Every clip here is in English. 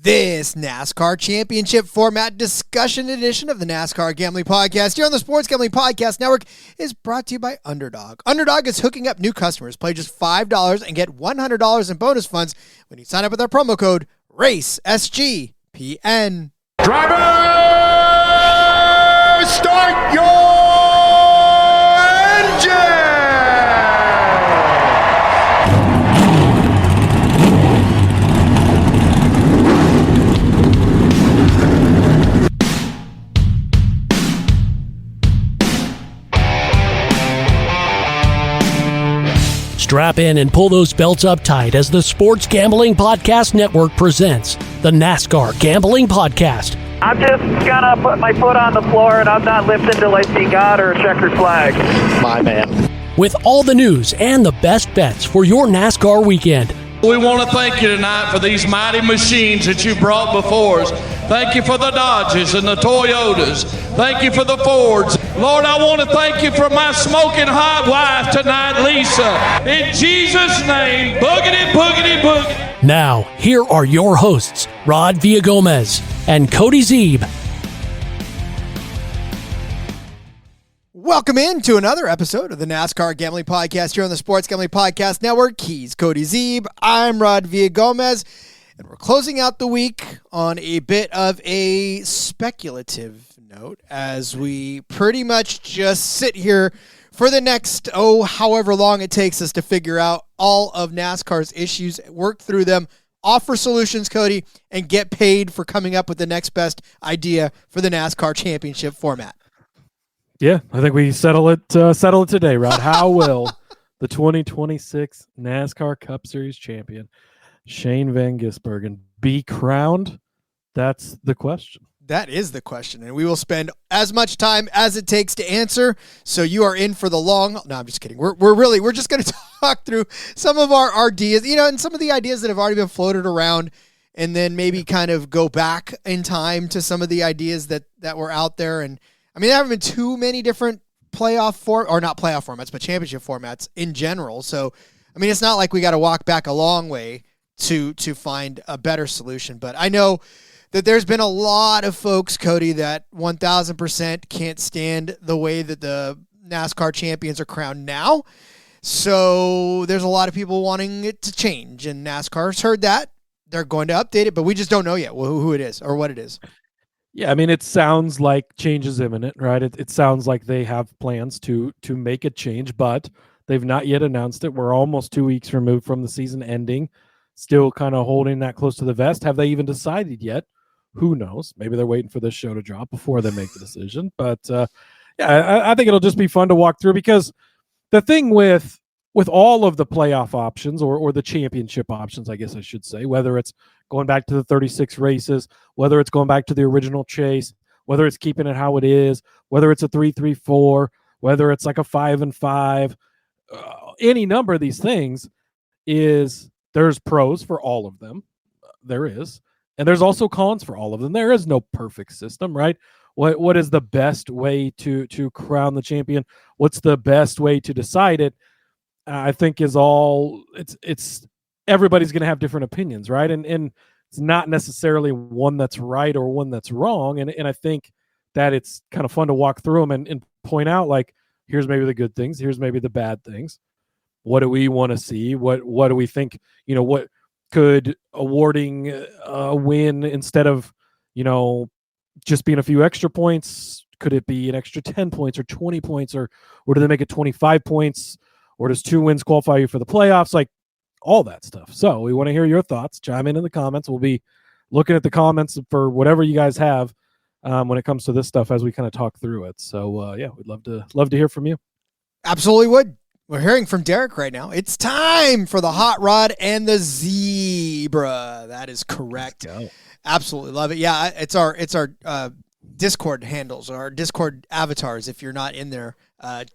This NASCAR Championship Format Discussion edition of the NASCAR Gambling Podcast here on the Sports Gambling Podcast Network is brought to you by Underdog. Underdog is hooking up new customers. Play just $5 and get $100 in bonus funds when you sign up with our promo code RACESGPN. Driver, start your engine! Strap in and pull those belts up tight as the Sports Gambling Podcast Network presents the NASCAR Gambling Podcast. I'm just gonna put my foot on the floor and I'm not lifting till I see God or a checkered flag. My man. With all the news and the best bets for your NASCAR weekend. We want to thank you tonight for these mighty machines that you brought before us. Thank you for the Dodges and the Toyotas. Thank you for the Fords. Lord, I want to thank you for my smoking hot wife tonight, Lisa. In Jesus' name, boogity, boogity, boogity. Now, here are your hosts, Rod Villagomez and Cody Zeeb. Welcome in to another episode of the NASCAR Gambling Podcast here on the Sports Gambling Podcast Network. He's Cody Zeeb. I'm Rod Villagomez. And we're closing out the week on a bit of a speculative note as we pretty much just sit here for the next, however long it takes us to figure out all of NASCAR's issues, work through them, offer solutions, Cody, and get paid for coming up with the next best idea for the NASCAR Championship format. Yeah, I think we settle it today, Rod. How will the 2026 NASCAR Cup Series champion, Shane Van Gisbergen, be crowned? That's the question. That is the question, and we will spend as much time as it takes to answer. So you are in for the long. No, I'm just kidding. We're just going to talk through some of our ideas, and some of the ideas that have already been floated around, and then maybe kind of go back in time to some of the ideas that were out there. And I mean, there haven't been too many different not playoff formats, but championship formats in general. So, I mean, it's not like we got to walk back a long way to find a better solution. But I know that there's been a lot of folks, Cody, that 1,000% can't stand the way that the NASCAR champions are crowned now. So there's a lot of people wanting it to change, and NASCAR's heard that. They're going to update it, but we just don't know yet who it is or what it is. Yeah, I mean, it sounds like change is imminent, right? It sounds like they have plans to make a change, but they've not yet announced it. We're almost 2 weeks removed from the season ending, still kind of holding that close to the vest. Have they even decided yet? Who knows? Maybe they're waiting for this show to drop before they make the decision. But, I think it'll just be fun to walk through, because the thing with all of the playoff options or the championship options, I guess I should say, whether it's going back to the 36 races, whether it's going back to the original chase, whether it's keeping it how it is, whether it's a 3-3-4, whether it's like a 5-5, any number of these things, there's pros for all of them. There is. And there's also cons for all of them. There is no perfect system, right? What is the best way to crown the champion? What's the best way to decide it? I think it's everybody's going to have different opinions, right? And it's not necessarily one that's right or one that's wrong. And I think that it's kind of fun to walk through them and point out, like, here's maybe the good things, here's maybe the bad things. What do we want to see? What do we think? What could awarding a win instead of, just being a few extra points? Could it be an extra 10 points or 20 points, or do they make it 25 points? Or does 2 wins qualify you for the playoffs? Like, all that stuff. So we want to hear your thoughts. Chime in the comments. We'll be looking at the comments for whatever you guys have when it comes to this stuff as we kind of talk through it. So, we'd love to hear from you. Absolutely would. We're hearing from Derek right now. It's time for the Hot Rod and the Zebra. That is correct. Absolutely love it. Yeah, it's our Discord handles, our Discord avatars. If you're not in there,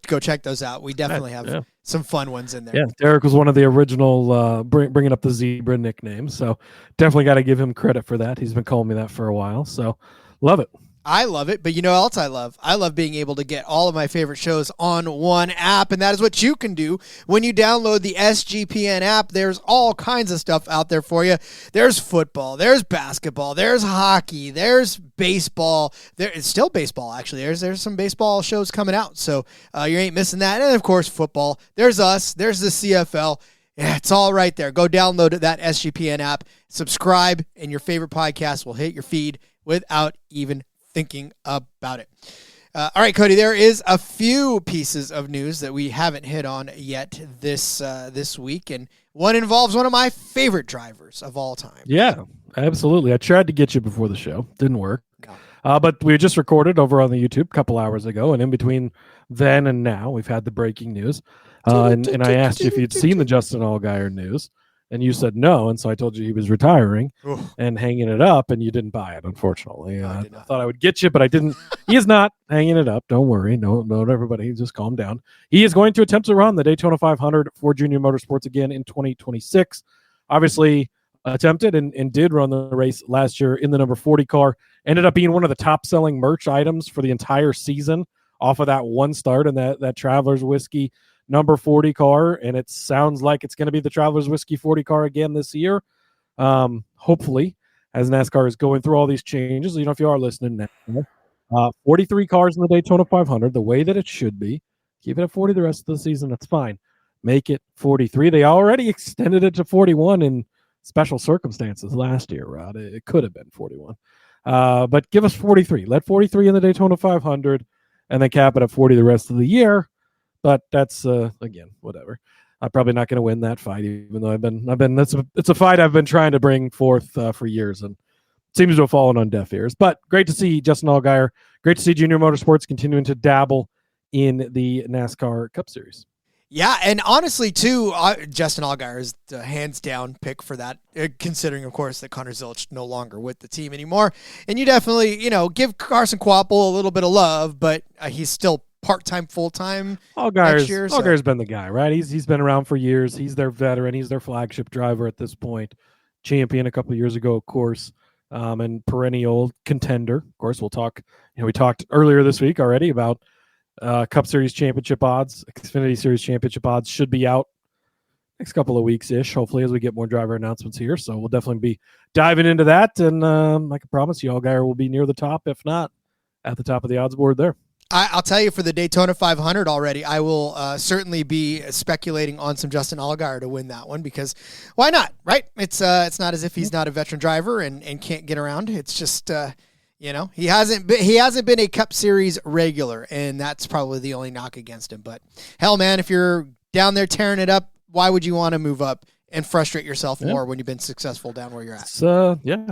go check those out. We definitely have some fun ones in there. Yeah, Derek was one of the original bringing up the Zebra nickname, so definitely got to give him credit for that. He's been calling me that for a while, so love it. I love it, but you know what else I love? I love being able to get all of my favorite shows on one app, and that is what you can do when you download the SGPN app. There's all kinds of stuff out there for you. There's football, there's basketball, there's hockey, there's baseball. It's still baseball, actually. There's some baseball shows coming out, so you ain't missing that. And, of course, football. There's us. There's the CFL. Yeah, it's all right there. Go download that SGPN app, subscribe, and your favorite podcast will hit your feed without even thinking about it. All right, Cody, there is a few pieces of news that we haven't hit on yet this week, and one involves one of my favorite drivers of all time. Yeah, absolutely. I tried to get you before the show. Didn't work. No. But we just recorded over on the YouTube a couple hours ago, and in between then and now, we've had the breaking news. And I asked you if you'd seen the Justin Allgaier news, and you said no, and so I told you he was retiring and hanging it up, and you didn't buy it, unfortunately. No, I thought I would get you, but I didn't. He is not hanging it up. Don't worry. No, everybody, just calm down. He is going to attempt to run the Daytona 500 for Junior Motorsports again in 2026. Obviously attempted and did run the race last year in the number 40 car. Ended up being one of the top-selling merch items for the entire season off of that one start in that Travelers Whiskey number 40 car, and it sounds like it's going to be the Travelers Whiskey 40 car again this year. Hopefully, as NASCAR is going through all these changes, if you are listening now, 43 cars in the Daytona 500, the way that it should be. Keep it at 40 the rest of the season, that's fine. Make it 43. They already extended it to 41 in special circumstances last year, Rod. It could have been 41. But give us 43. Let 43 in the Daytona 500, and then cap it at 40 the rest of the year. But that's again, whatever. I'm probably not going to win that fight, even though it's a fight I've been trying to bring forth for years, and seems to have fallen on deaf ears. But great to see Justin Allgaier. Great to see Junior Motorsports continuing to dabble in the NASCAR Cup Series. Yeah, and honestly, too, Justin Allgaier is the hands-down pick for that, considering, of course, that Connor Zilisch no longer with the team anymore. And you definitely, give Carson Kvapil a little bit of love, but he's still part-time, full-time next year. Allgaier's been the guy, right? He's been around for years. He's their veteran. He's their flagship driver at this point. Champion a couple of years ago, of course, and perennial contender. Of course, we'll talk. We talked earlier this week already about Cup Series championship odds. Xfinity Series championship odds should be out next couple of weeks-ish, hopefully, as we get more driver announcements here. So we'll definitely be diving into that, and I can promise you Allgaier will be near the top, if not at the top of the odds board there. I'll tell you, for the Daytona 500 already, I will certainly be speculating on some Justin Allgaier to win that one, because why not, right? It's not as if he's not a veteran driver and can't get around. It's just, he hasn't been a Cup Series regular, and that's probably the only knock against him. But hell, man, if you're down there tearing it up, why would you want to move up and frustrate yourself more when you've been successful down where you're at?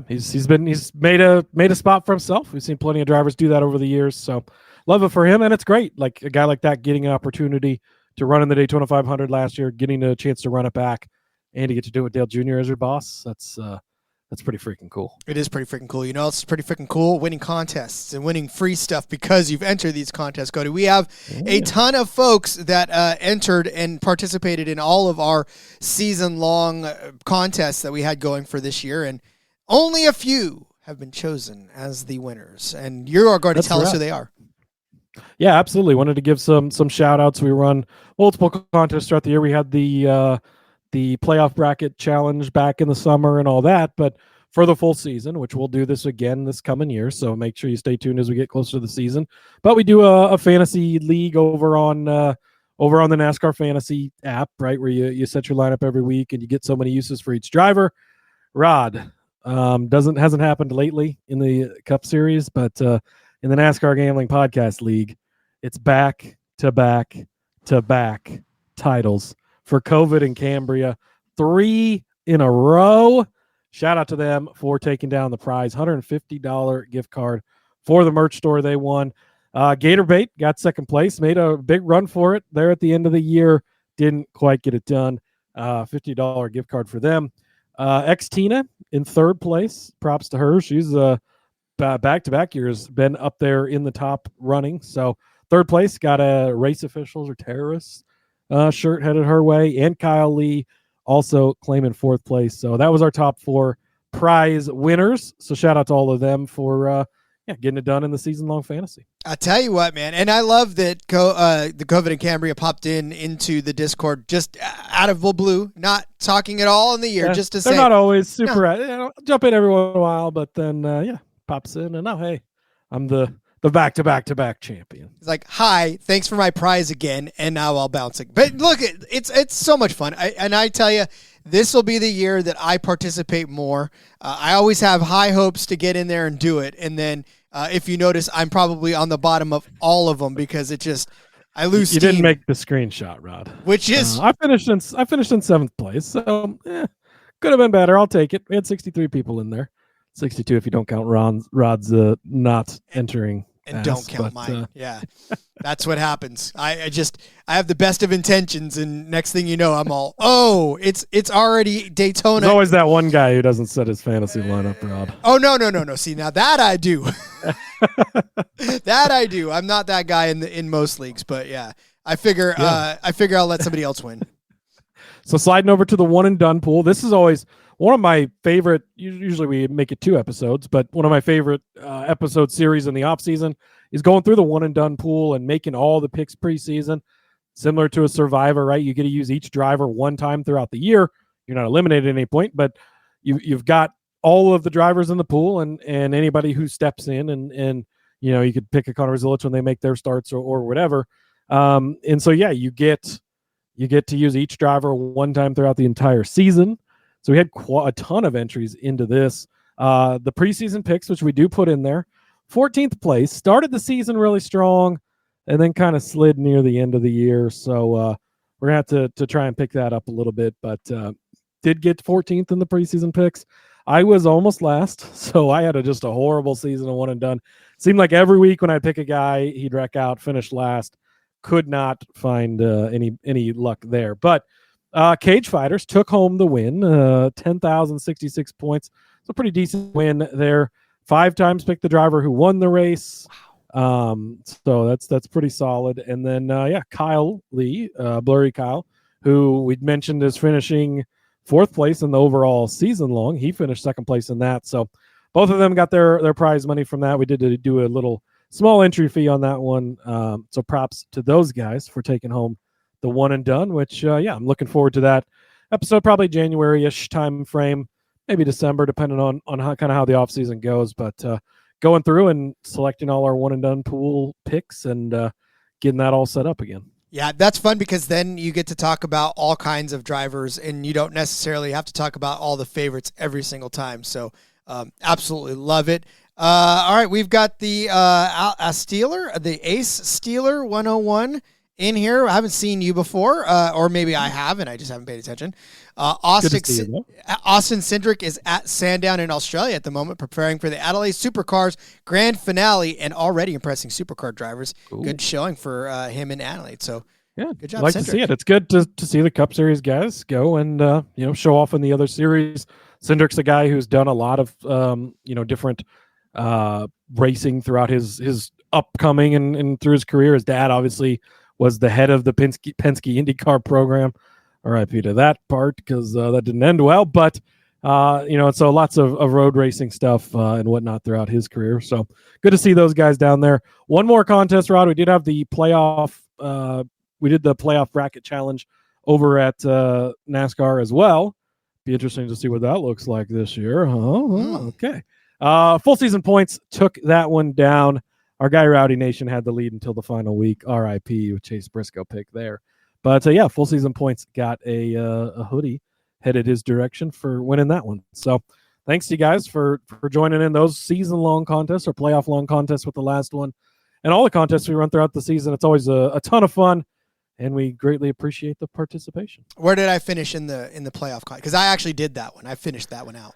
He's made a spot for himself. We've seen plenty of drivers do that over the years, so love it for him, and it's great. Like a guy like that getting an opportunity to run in the Daytona 500 last year, getting a chance to run it back, and to get to do it with Dale Jr. as your boss. That's pretty freaking cool. It is pretty freaking cool. It's pretty freaking cool winning contests and winning free stuff because you've entered these contests, Cody. We have a ton of folks that entered and participated in all of our season-long contests that we had going for this year, and only a few have been chosen as the winners, and you are going to tell us who they are. Yeah, absolutely. Wanted to give some shout outs. We run multiple contests throughout the year. We had the playoff bracket challenge back in the summer and all that, but for the full season, which we'll do this again this coming year. So make sure you stay tuned as we get closer to the season. But we do a fantasy league over on the NASCAR Fantasy app, right? Where you set your lineup every week and you get so many uses for each driver. Rod, hasn't happened lately in the Cup Series, but in the NASCAR Gambling Podcast League, it's back-to-back titles for COVID and Cambria. 3 in a row. Shout out to them for taking down the prize. $150 gift card for the merch store they won. Gator Bait got second place, made a big run for it there at the end of the year. Didn't quite get it done. $50 gift card for them. Tina in third place. Props to her. She's back-to-back years been up there in the top running. So third place got a race officials or terrorists shirt headed her way, and Kyle Lee also claiming fourth place. So that was our top 4 prize winners. So shout out to all of them for getting it done in the season-long fantasy. I tell you what, man, and I love that the COVID and Cambria popped into the Discord just out of the blue, not talking at all in the year, just to they're say. They're not always super, jump in every once in a while, but then, pops in, and hey, I'm the back-to-back-to-back champion. It's like, hi, thanks for my prize again, and now I'll bounce it. But look, it's so much fun. I tell you, this will be the year that I participate more. I always have high hopes to get in there and do it, and then if you notice, I'm probably on the bottom of all of them because I lose steam. You didn't make the screenshot, Rod. Which is I finished in 7th place, so could have been better. I'll take it. We had 63 people in there, 62 if you don't count Rod's not entering. And don't count mine. Yeah, that's what happens. I have the best of intentions, and next thing you know, I'm all, it's already Daytona. There's always that one guy who doesn't set his fantasy lineup, Rod. Oh, no. See, now that I do. That I do. I'm not that guy in most leagues, but yeah, I figure I'll let somebody else win. So sliding over to the one and done pool. This is always one of my favorite. Usually we make it 2 episodes, but one of my favorite episode series in the off season is going through the one and done pool and making all the picks preseason. Similar to a Survivor, right? You get to use each driver one time throughout the year. You're not eliminated at any point, but you've got all of the drivers in the pool and anybody who steps in and you could pick a Connor Zilich when they make their starts or whatever. And so you get to use each driver one time throughout the entire season. So we had a ton of entries into this. The preseason picks, which we do put in there, 14th place, started the season really strong and then kind of slid near the end of the year. So we're going to have to try and pick that up a little bit, but did get 14th in the preseason picks. I was almost last, so I had just a horrible season of one and done. Seemed like every week when I pick a guy, he'd wreck out, finish last. Could not find any luck there. But Cage Fighters took home the win, 10,066 points. It's a pretty decent win there. 5 times picked the driver who won the race. Wow. So that's pretty solid. And then Kyle Lee, Blurry Kyle, who we'd mentioned is finishing 4th place in the overall season long. He finished 2nd place in that. So both of them got their prize money from that. We did do a little small entry fee on that one. So props to those guys for taking home the one and done, which I'm looking forward to that episode, probably January-ish time frame, maybe December, depending on how the off season goes. But going through and selecting all our one and done pool picks and getting that all set up again. Yeah, that's fun because then you get to talk about all kinds of drivers and you don't necessarily have to talk about all the favorites every single time. So absolutely love it. All right, we've got the Steeler, the Ace Steeler 101 in here. I haven't seen you before, or maybe I have, and I just haven't paid attention. Austin Cindric is at Sandown in Australia at the moment, preparing for the Adelaide Supercars Grand Finale and already impressing supercar drivers. Ooh. Good showing for him in Adelaide. So yeah, good job, I'd like Cindric. To see it. It's good to see the Cup Series guys go and show off in the other series. Cindric's a guy who's done a lot of different racing throughout his upcoming and through his career. His dad obviously was the head of the Penske IndyCar program. RIP to that part because that didn't end well. But so lots of road racing stuff and whatnot throughout his career. So good to see those guys down there. One more contest, Rod. We did have the playoff. We did the playoff bracket challenge over at NASCAR as well. Be interesting to see what that looks like this year. Okay. Full season points took that one down. Our guy Rowdy Nation had the lead until the final week. RIP with Chase Briscoe pick there. But full season points got a hoodie headed his direction for winning that one. So thanks to you guys for joining in those season long contests or playoff long contests with the last one and all the contests we run throughout the season. It's always a ton of fun. And we greatly appreciate the participation. Where did I finish in the playoff? Because I actually did that one. I finished that one out.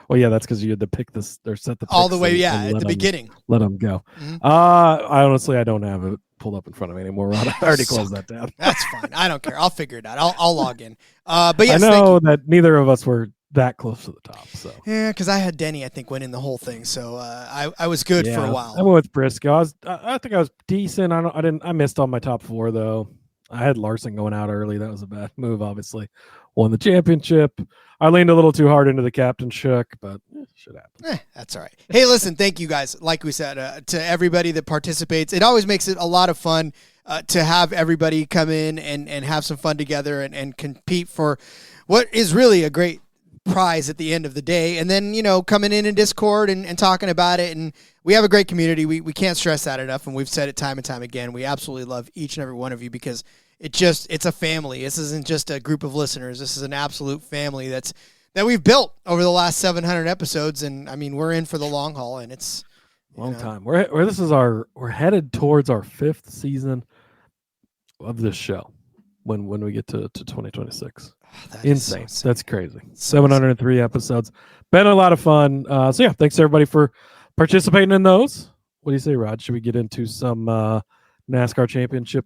Well, yeah, that's because you had to pick this or set the all the way. At the beginning. Let them go. Mm-hmm. I don't have it pulled up in front of me anymore. Ron. I already closed that down. That's fine. I don't care. I'll figure it out. I'll log in. But yes, I know that neither of us were that close to the top. So yeah, because I had Denny, I think, winning the whole thing. So I was good for a while. I went with Briscoe. I think I was decent. I missed on my top 4 though. I had Larson going out early. That was a bad move, obviously. won the championship. I leaned a little too hard into the captain shook, but shit happens. That's all right. Hey, listen, thank you guys. Like we said, to everybody that participates, it always makes it a lot of fun to have everybody come in and have some fun together and compete for what is really a great prize at the end of the day. And then, coming in Discord and talking about it. And we have a great community. We can't stress that enough. And we've said it time and time again. We absolutely love each and every one of you because it's a family. This isn't just a group of listeners. This is an absolute family that we've built over the last 700 episodes. And I mean, we're in for the long haul, and it's long time. We're headed towards our 5th season of this show when we get to 2026. Insane. That's crazy. 703 episodes. Been a lot of fun. So yeah, thanks everybody for participating in those. What do you say, Rod? Should we get into some NASCAR Championship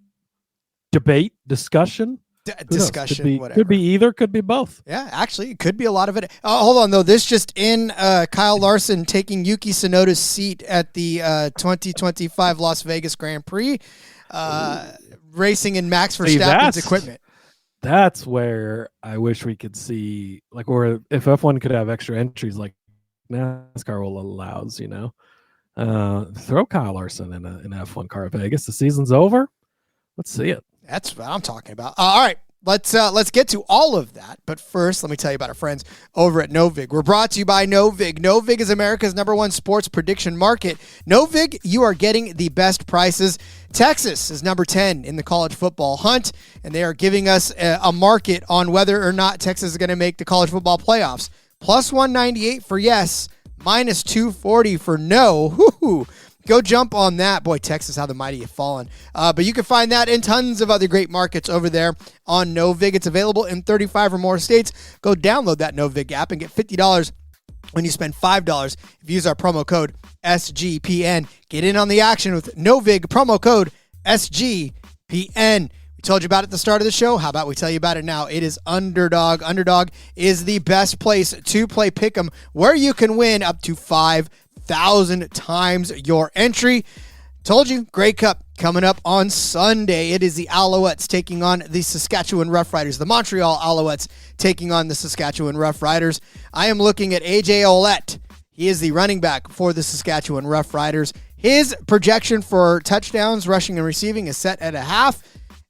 debate, discussion? Discussion, whatever. Could be either, could be both. Yeah, actually, it could be a lot of it. Hold on, though. This just in, Kyle Larson taking Yuki Tsunoda's seat at the 2025 Las Vegas Grand Prix, racing in Max Verstappen's equipment. That's where I wish we could see, like, where if F1 could have extra entries like NASCAR will allows, throw Kyle Larson in an F1 car at Vegas. The season's over. Let's see it. That's what I'm talking about. All right, let's get to all of that. But first, let me tell you about our friends over at Novig. We're brought to you by Novig. Novig is America's #1 sports prediction market. Novig, you are getting the best prices. Texas is number 10 in the college football hunt, and they are giving us a market on whether or not Texas is going to make the college football playoffs. Plus 198 for yes, minus 240 for no. Woo-hoo. Go jump on that. Boy, Texas, how the mighty have fallen. But you can find that in tons of other great markets over there on Novig. It's available in 35 or more states. Go download that Novig app and get $50 when you spend $5 if you use our promo code SGPN. Get in on the action with Novig, promo code SGPN. We told you about it at the start of the show. How about we tell you about it now? It is Underdog. Underdog is the best place to play Pick'em, where you can win up to 5,000 times your entry. Told you, Grey Cup coming up on Sunday. It is the Alouettes taking on the Saskatchewan Roughriders. The Montreal Alouettes taking on the Saskatchewan Roughriders. I am looking at AJ Ouellette. He is the running back for the Saskatchewan Roughriders. His projection for touchdowns, rushing, and receiving is set at 0.5.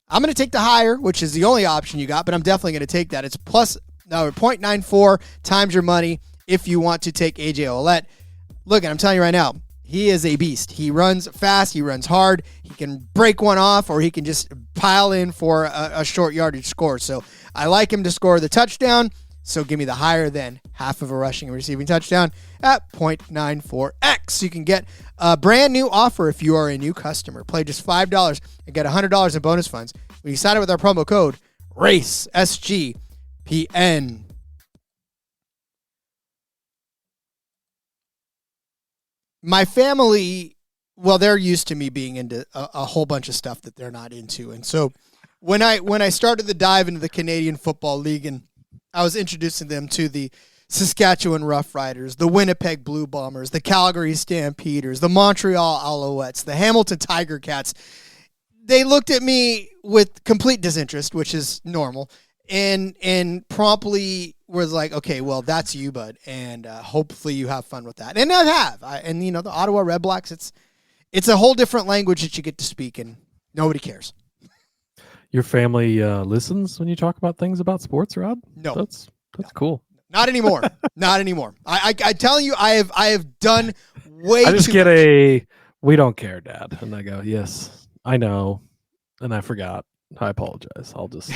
I'm going to take the higher, which is the only option you got, but I'm definitely going to take that. It's plus 0.94 times your money if you want to take AJ Ouellette. Look, I'm telling you right now, he is a beast. He runs fast. He runs hard. He can break one off, or he can just pile in for a short yardage score. So I like him to score the touchdown. So give me the higher than half of a rushing and receiving touchdown at 0.94x. You can get a brand new offer if you are a new customer. Play just $5 and get $100 in bonus funds when you sign up with our promo code RACE, SGPN. My family, well, they're used to me being into a whole bunch of stuff that they're not into. And so when I started the dive into the Canadian Football League, and I was introducing them to the Saskatchewan Roughriders, the Winnipeg Blue Bombers, the Calgary Stampeders, the Montreal Alouettes, the Hamilton Tiger Cats, they looked at me with complete disinterest, which is normal, and promptly was like, okay, well, that's you, bud, and hopefully you have fun with that. And I have. The Ottawa Red Blacks, it's a whole different language that you get to speak, and nobody cares. Your family listens when you talk about things about sports, Rob? No. That's cool. Not anymore. Not anymore. I'm telling you, I have done way too much. I just get we don't care, Dad. And I go, yes, I know. And I forgot. I apologize. I'll just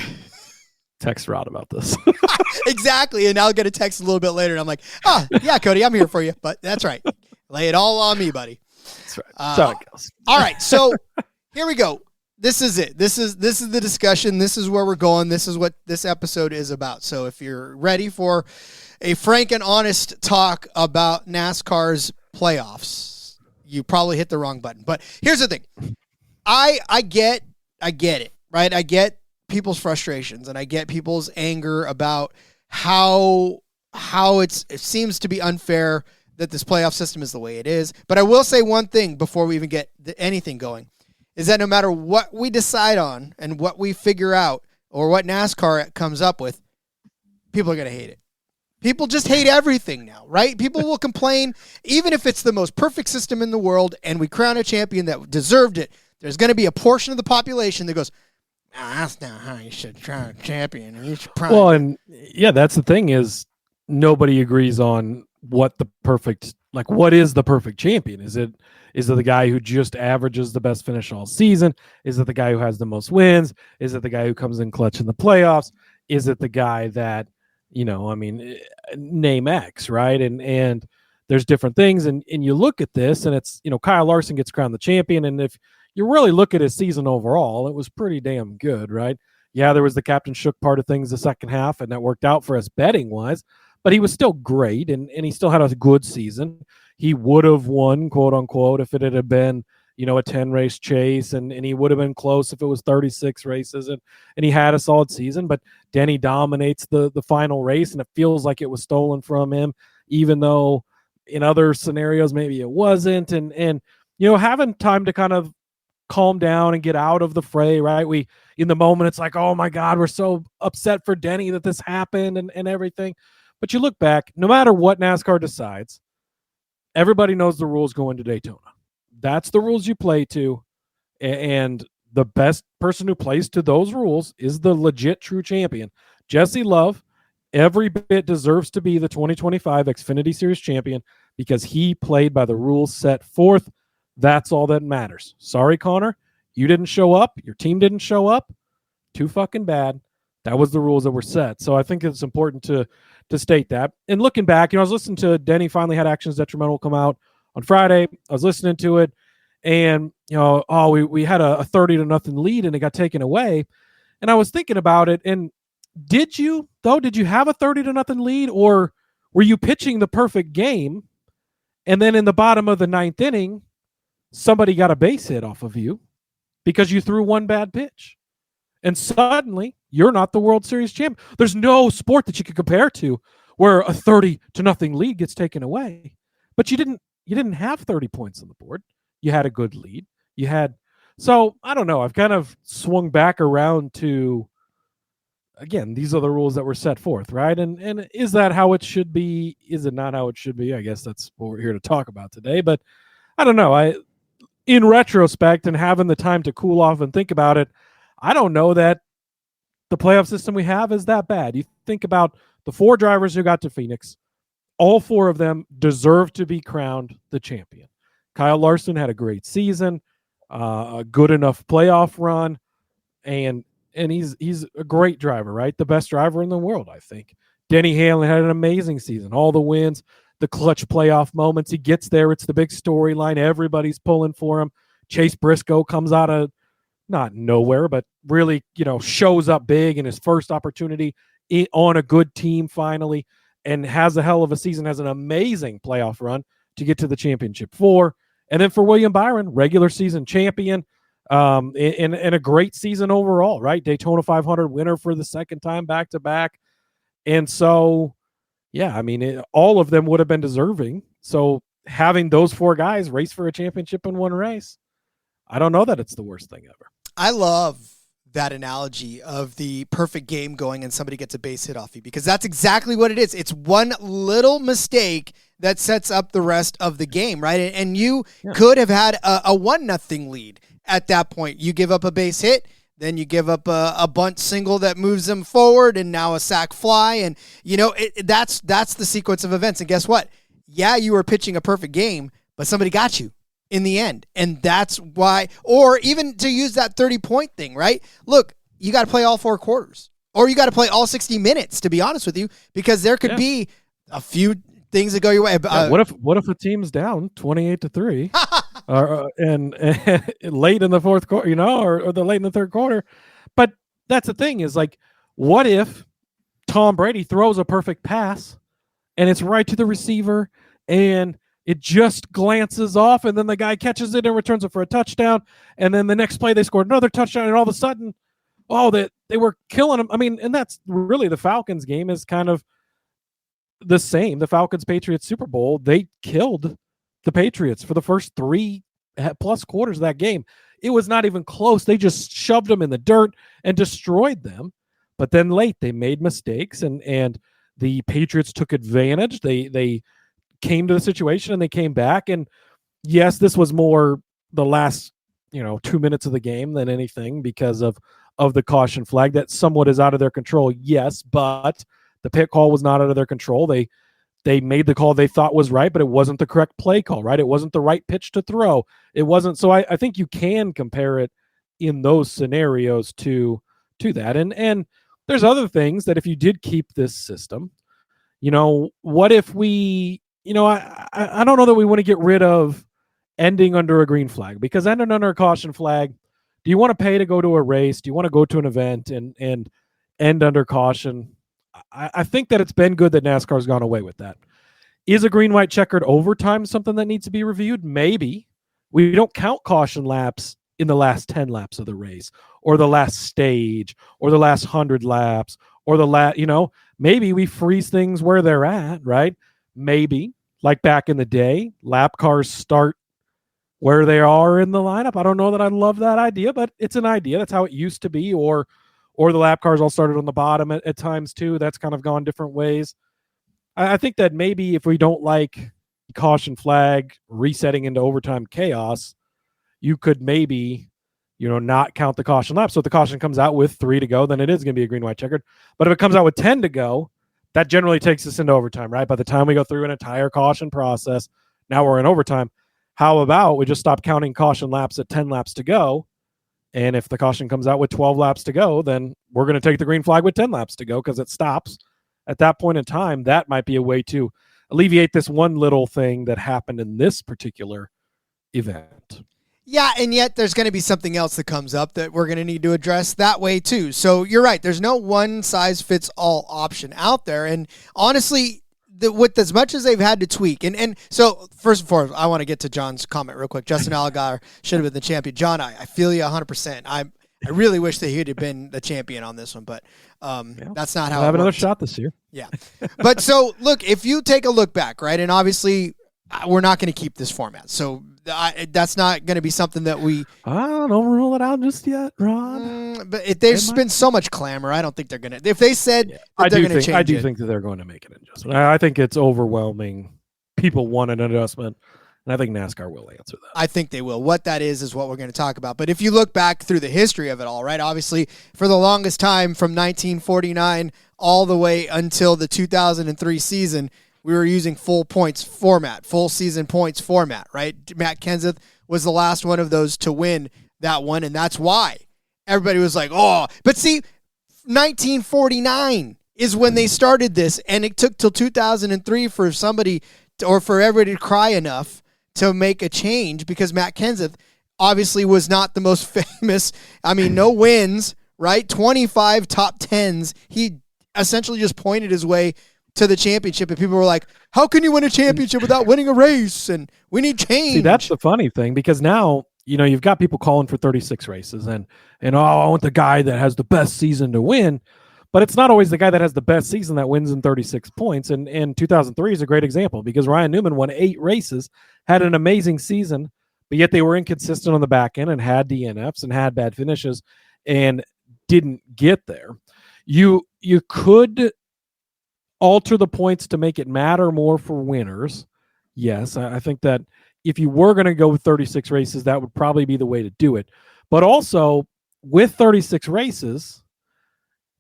text Rod about this. Exactly. And I'll get a text a little bit later. And I'm like, yeah, Cody, I'm here for you. But that's right. Lay it all on me, buddy. That's right. That's how it goes. All right. So here we go. This is it. This is the discussion. This is where we're going. This is what this episode is about. So if you're ready for a frank and honest talk about NASCAR's playoffs, you probably hit the wrong button. But here's the thing. I get it, right? I get people's frustrations, and I get people's anger about how it seems to be unfair that this playoff system is the way it is. But I will say one thing before we even get anything going, is that no matter what we decide on and what we figure out or what NASCAR comes up with, people are going to hate it. People just hate everything now, right? People will complain, even if it's the most perfect system in the world and we crown a champion that deserved it. There's going to be a portion of the population that goes, that's not how you should crown a champion. You should well, and yeah, that's the thing is nobody agrees on what is the perfect champion? Is it the guy who just averages the best finish all season? Is it the guy who has the most wins? Is it the guy who comes in clutch in the playoffs? Is it the guy that, name X, right? And there's different things. And you look at this and it's, Kyle Larson gets crowned the champion. And if you really look at his season overall, it was pretty damn good, right? Yeah, there was the Captain Shook part of things the second half, and that worked out for us betting-wise, but he was still great, and he still had a good season. He would have won, quote-unquote, if it had been, a 10-race chase, and he would have been close if it was 36 races, and he had a solid season, but Denny dominates the final race, and it feels like it was stolen from him, even though in other scenarios maybe it wasn't, and having time to kind of calm down and get out of the fray, right? In the moment, it's like, oh my God, we're so upset for Denny that this happened and everything. But you look back, no matter what NASCAR decides, everybody knows the rules going to Daytona. That's the rules you play to. And the best person who plays to those rules is the legit true champion. Jesse Love, every bit deserves to be the 2025 Xfinity Series champion because he played by the rules set forth. That's all that matters. Sorry, Connor. You didn't show up. Your team didn't show up. Too fucking bad. That was the rules that were set. So I think it's important to state that. And looking back, I was listening to Denny finally had Actions Detrimental come out on Friday. I was listening to it, and we had a 30-0 lead, and it got taken away. And I was thinking about it. And did you have a 30-0 lead, or were you pitching the perfect game, and then in the bottom of the ninth inning, somebody got a base hit off of you because you threw one bad pitch, and suddenly you're not the World Series champion? There's no sport that you could compare to where a 30-0 lead gets taken away, but you didn't have 30 points on the board. You had a good lead. So I don't know. I've kind of swung back around to, again, these are the rules that were set forth, right? And is that how it should be? Is it not how it should be? I guess that's what we're here to talk about today, but I don't know. In retrospect and having the time to cool off and think about it, I don't know that the playoff system we have is that bad. You think about the 4 drivers who got to Phoenix, all 4 of them deserve to be crowned the champion. Kyle Larson had a great season, a good enough playoff run, and he's a great driver, right? The best driver in the world, I think. Denny Hamlin had an amazing season, all the wins, the clutch playoff moments. He gets there. It's the big storyline. Everybody's pulling for him. Chase Briscoe comes out of not nowhere, but really, shows up big in his first opportunity on a good team finally, and has a hell of a season, has an amazing playoff run to get to the championship 4. And then for William Byron, regular season champion, in a great season overall, right? Daytona 500 winner for the second time back to back. And so, yeah, all of them would have been deserving. So having those 4 guys race for a championship in one race, I don't know that it's the worst thing ever. I love that analogy of the perfect game going and somebody gets a base hit off you, because that's exactly what it is. It's one little mistake that sets up the rest of the game, right? And you could have had a 1-0 lead at that point. You give up a base hit, then you give up a bunt single that moves them forward, and now a sac fly, and that's the sequence of events. And guess what? Yeah, you were pitching a perfect game, but somebody got you in the end. And that's why, or even to use that 30-point thing, right? Look, you got to play all 4 quarters, or you got to play all 60 minutes, to be honest with you, because there could be a few things that go your way. What if a team's down 28-3 and late in the fourth quarter, or the late in the third quarter? But that's the thing is, like, what if Tom Brady throws a perfect pass and it's right to the receiver and it just glances off, and then the guy catches it and returns it for a touchdown, and then the next play they scored another touchdown, and all of a sudden, they were killing him. And that's really the Falcons game is kind of the same. The Falcons-Patriots Super Bowl, they killed the Patriots for the first 3+ quarters of that game. It was not even close. They just shoved them in the dirt and destroyed them. But then late they made mistakes, and the Patriots took advantage. They came to the situation and they came back. And yes, this was more the last 2 minutes of the game than anything because of the caution flag that somewhat is out of their control. Yes, but the pit call was not out of their control. They made the call they thought was right, but it wasn't the correct play call, right? It wasn't the right pitch to throw. It wasn't. So I think you can compare it in those scenarios to that. And there's other things that if you did keep this system, what if we, I don't know that we want to get rid of ending under a green flag, because ending under a caution flag, do you want to pay to go to a race? Do you want to go to an event and end under caution? I think that it's been good that NASCAR's gone away with that. Is a green, white, checkered overtime something that needs to be reviewed? Maybe. We don't count caution laps in the last 10 laps of the race, or the last stage, or the last 100 laps, or maybe we freeze things where they're at, right? Maybe, like back in the day, lap cars start where they are in the lineup. I don't know that I love that idea, but it's an idea. That's how it used to be. Or the lap cars all started on the bottom at times too. That's kind of gone different ways. I think that maybe if we don't like caution flag resetting into overtime chaos, you could maybe, not count the caution lap. So if the caution comes out with 3 to go, then it is going to be a green, white, checkered. But if it comes out with 10 to go, that generally takes us into overtime, right? By the time we go through an entire caution process, now we're in overtime. How about we just stop counting caution laps at 10 laps to go? And if the caution comes out with 12 laps to go, then we're going to take the green flag with 10 laps to go because it stops at that point in time. That might be a way to alleviate this one little thing that happened in this particular event. Yeah, and yet there's going to be something else that comes up that we're going to need to address that way too. So you're right. There's no one-size-fits-all option out there. And honestly, with as much as they've had to tweak, and so first and foremost, I want to get to John's comment real quick. Justin Allgaier should have been the champion. John, I feel you 100%. I really wish that he'd have been the champion on this one, but that's not how we'll have another works. shot this year. Yeah. But so, look, if you take a look back, right, and obviously we're not going to keep this format. So that's not going to be something that we... don't rule it out just yet, Rod. But there's been so much clamor. I don't think they're going to... If they said that they're going to change it... I do think that they're going to make an adjustment. I think it's overwhelming. People want an adjustment, and I think NASCAR will answer that. I think they will. What that is what we're going to talk about. But if you look back through the history of it all, right, obviously for the longest time from 1949 all the way until the 2003 season, we were using full points format, full season points format, right? Matt Kenseth was the last one of those to win that one, and that's why everybody was like, oh. But see, 1949 is when they started this, and it took till 2003 for somebody or for everybody to cry enough to make a change, because Matt Kenseth obviously was not the most famous. I mean, no wins, right? 25 top 10s. He essentially just pointed his way to the championship, and people were like, how can you win a championship without winning a race? And we need change. See, that's the funny thing, because now, you've got people calling for 36 races and I want the guy that has the best season to win, but it's not always the guy that has the best season that wins in 36 points. And 2003 is a great example, because Ryan Newman won 8 races, had an amazing season, but yet they were inconsistent on the back end and had DNFs and had bad finishes and didn't get there. You could alter the points to make it matter more for winners. Yes, I think that if you were going to go with 36 races, that would probably be the way to do it. But also, with 36 races,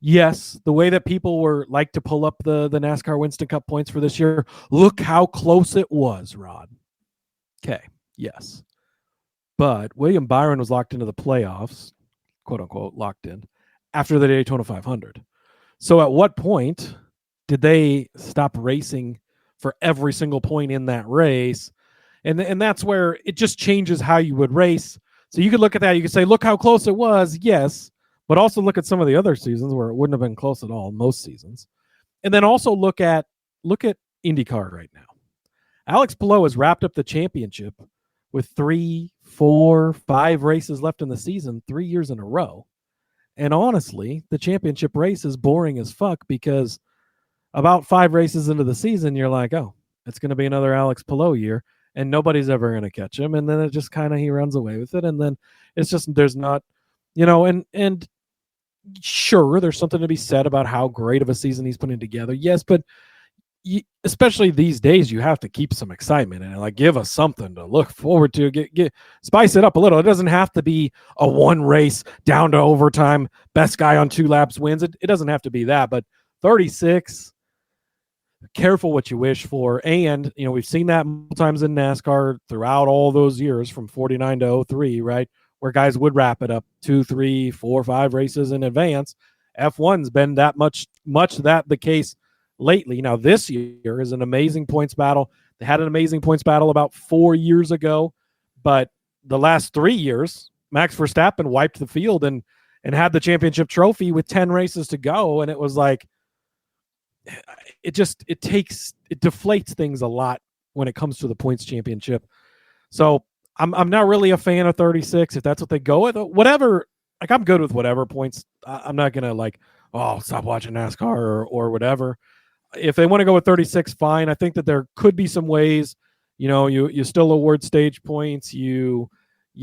yes, the way that people were like to pull up the NASCAR Winston Cup points for this year, look how close it was, Rod. Okay, yes. But William Byron was locked into the playoffs, quote unquote, locked in, after the Daytona 500. So at what point did they stop racing for every single point in that race? And that's where it just changes how you would race. So you could look at that. You could say, look how close it was. Yes. But also look at some of the other seasons where it wouldn't have been close at all, most seasons. And then also look at IndyCar right now. Alex Palou has wrapped up the championship with 3, 4, 5 races left in the season, 3 years in a row. And honestly, the championship race is boring as fuck, because about 5 races into the season, you're like, oh, it's going to be another Alex Palou year, and nobody's ever going to catch him. And then it just kind of, he runs away with it. And then it's just, there's not, and sure, there's something to be said about how great of a season he's putting together. Yes, but especially these days, you have to keep some excitement and like give us something to look forward to. Get spice it up a little. It doesn't have to be a one race down to overtime, best guy on 2 laps wins. It doesn't have to be that, but 36. Careful what you wish for. And, we've seen that multiple times in NASCAR throughout all those years from 49 to 03, right? Where guys would wrap it up 2, 3, 4, 5 races in advance. F1's been that much that the case lately. Now, this year is an amazing points battle. They had an amazing points battle about 4 years ago, but the last 3 years, Max Verstappen wiped the field and had the championship trophy with 10 races to go. And it was like, it deflates things a lot when it comes to the points championship. So I'm not really a fan of 36. If that's what they go with, whatever, like I'm good with whatever points. I'm not going to stop watching NASCAR or whatever. If they want to go with 36, fine. I think that there could be some ways, you still award stage points, you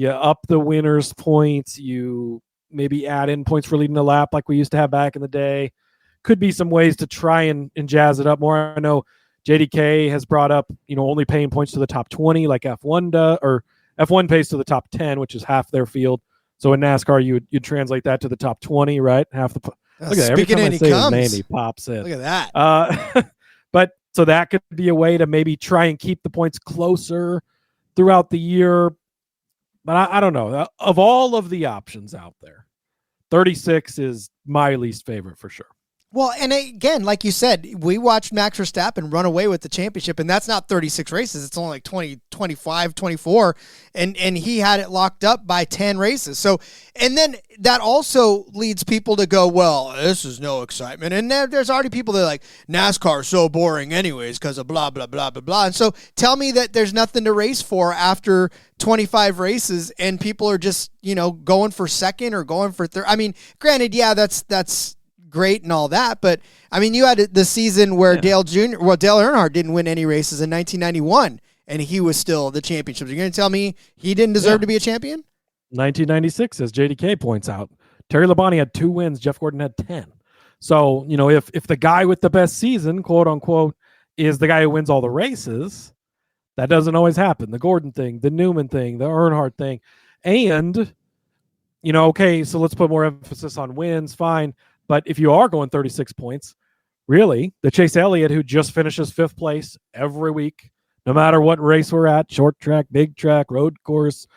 up the winners points, you maybe add in points for leading the lap like we used to have back in the day. Could be some ways to try and jazz it up more. I know JDK has brought up, only paying points to the top 20 like F1 does, or F1 pays to the top 10, which is half their field. So in NASCAR, you'd translate that to the top 20, right? Half the look at every time I say his name, he pops in. Look at that. But so that could be a way to maybe try and keep the points closer throughout the year. But I don't know. Of all of the options out there, 36 is my least favorite for sure. Well, and again, like you said, we watched Max Verstappen run away with the championship, and that's not 36 races. It's only like 20, 25, 24, and he had it locked up by 10 races. So, and then that also leads people to go, well, this is no excitement. And there's already people that are like, NASCAR is so boring anyways because of blah, blah, blah, blah, blah. And so tell me that there's nothing to race for after 25 races and people are just, going for second or going for third. I mean, granted, yeah, that's great and all that, but I mean, you had the season where Dale Earnhardt didn't win any races in 1991, and he was still the championship. You're going to tell me he didn't deserve to be a champion? 1996, as JDK points out, Terry Labonte had 2 wins, Jeff Gordon had 10. So, if the guy with the best season, quote unquote, is the guy who wins all the races, that doesn't always happen. The Gordon thing, the Newman thing, the Earnhardt thing, and okay, so let's put more emphasis on wins, fine. But if you are going 36 points, really, the Chase Elliott, who just finishes 5th place every week, no matter what race we're at, short track, big track, road course,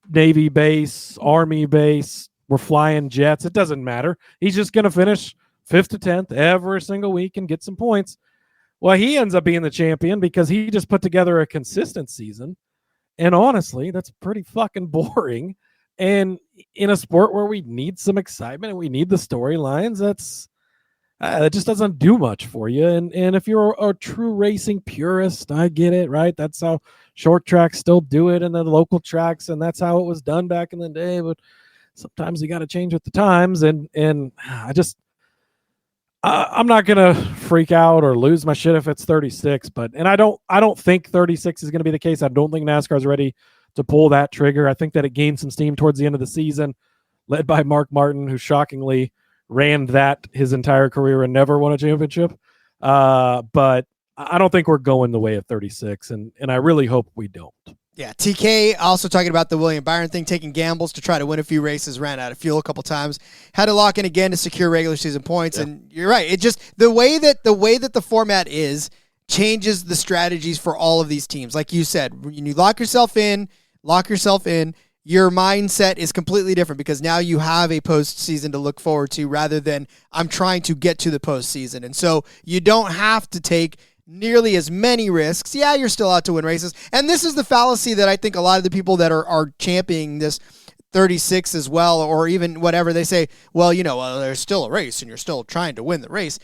Navy base, Army base, we're flying jets, it doesn't matter. He's just going to finish 5th to 10th every single week and get some points. Well, he ends up being the champion because he just put together a consistent season. And honestly, that's pretty fucking boring. And in a sport where we need some excitement and we need the storylines, that just doesn't do much for you. And if you're a true racing purist, I get it, right? That's how short tracks still do it and the local tracks, and that's how it was done back in the day. But sometimes you got to change with the times. And I'm not gonna freak out or lose my shit if it's 36. And I don't think 36 is gonna be the case. I don't think NASCAR is ready to pull that trigger. I think that it gained some steam towards the end of the season, led by Mark Martin, who shockingly ran that his entire career and never won a championship. But I don't think we're going the way of 36, and I really hope we don't. Yeah, TK also talking about the William Byron thing, taking gambles to try to win a few races, ran out of fuel a couple times, had to lock in again to secure regular season points. Yeah. And you're right. It just the way that the format is changes the strategies for all of these teams. Like you said, when you lock yourself in, your mindset is completely different because now you have a postseason to look forward to rather than I'm trying to get to the postseason. And so you don't have to take nearly as many risks. Yeah, you're still out to win races. And this is the fallacy that I think a lot of the people that are championing this 36 as well, or even whatever, they say, well, there's still a race and you're still trying to win the race.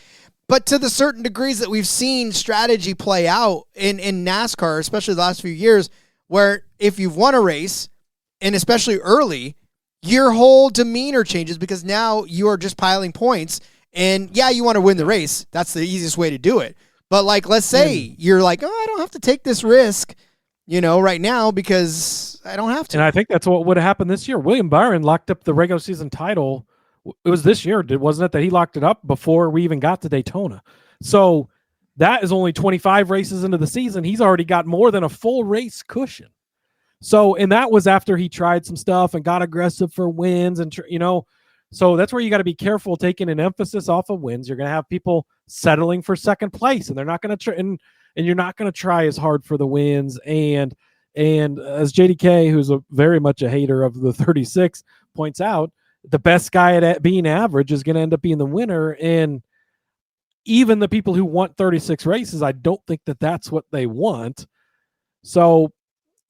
But to the certain degrees that we've seen strategy play out in NASCAR, especially the last few years, where if you've won a race, and especially early, your whole demeanor changes because now you are just piling points. And yeah, you want to win the race. That's the easiest way to do it. But like, let's say you're like, I don't have to take this risk, right now because I don't have to. And I think that's what would have happened this year. William Byron locked up the regular season title It was this year, wasn't it, that he locked it up before we even got to Daytona? So that is only 25 races into the season. He's already got more than a full race cushion. So, and that was after he tried some stuff and got aggressive for wins, and so that's where you got to be careful taking an emphasis off of wins. You're going to have people settling for second place, and they're not going to try, and you're not going to try as hard for the wins. And as JDK, who's very much a hater of the 36, points out, the best guy at being average is going to end up being the winner. And even the people who want 36 races, I don't think that that's what they want. So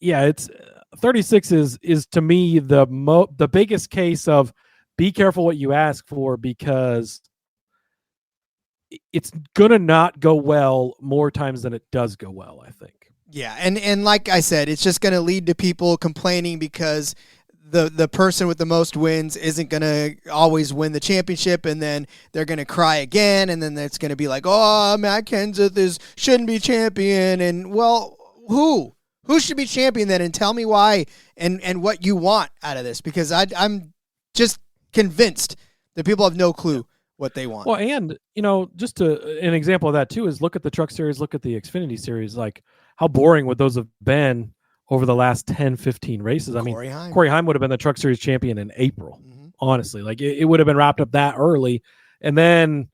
yeah, it's 36 is to me the biggest case of be careful what you ask for, because it's gonna not go well more times than it does go well, I think. Yeah, and like I said, it's just gonna lead to people complaining because the person with the most wins isn't gonna always win the championship, and then they're gonna cry again, and then it's gonna be like, oh, Matt Kenseth shouldn't be champion, and well, who should be champion then? And tell me why and what you want out of this, because I'm just convinced that people have no clue what they want. Well, and just an example of that too is look at the Truck Series, look at the Xfinity Series. Like, how boring would those have been over the last 10, 15 races? I mean, Corey Heim would have been the Truck Series champion in April. Mm-hmm. Honestly, like it would have been wrapped up that early, and then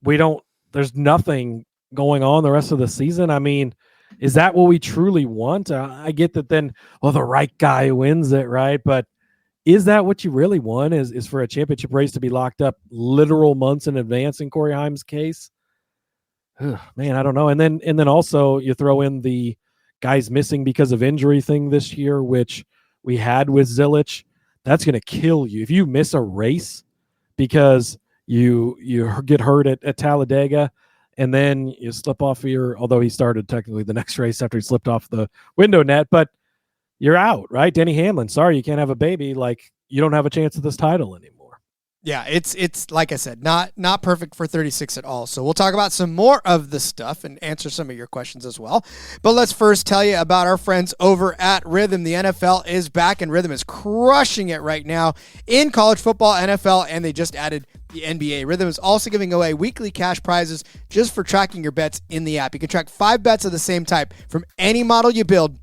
there's nothing going on the rest of the season. I mean, is that what we truly want? I get that then, the right guy wins it, right? But is that what you really want? Is for a championship race to be locked up literal months in advance in Corey Heim's case? Man, I don't know. And then also you throw in the guys missing because of injury thing this year, which we had with Zilich. That's going to kill you. If you miss a race because you get hurt at Talladega, and then you slip off although he started technically the next race after he slipped off the window net, but you're out, right? Denny Hamlin, sorry, you can't have a baby. Like, you don't have a chance at this title anymore. Yeah, it's like I said, not perfect for 36 at all. So we'll talk about some more of the stuff and answer some of your questions as well. But let's first tell you about our friends over at Rhythm. The NFL is back, and Rhythm is crushing it right now in college football, NFL, and they just added the NBA. Rhythm is also giving away weekly cash prizes just for tracking your bets in the app. You can track 5 bets of the same type from any model you build.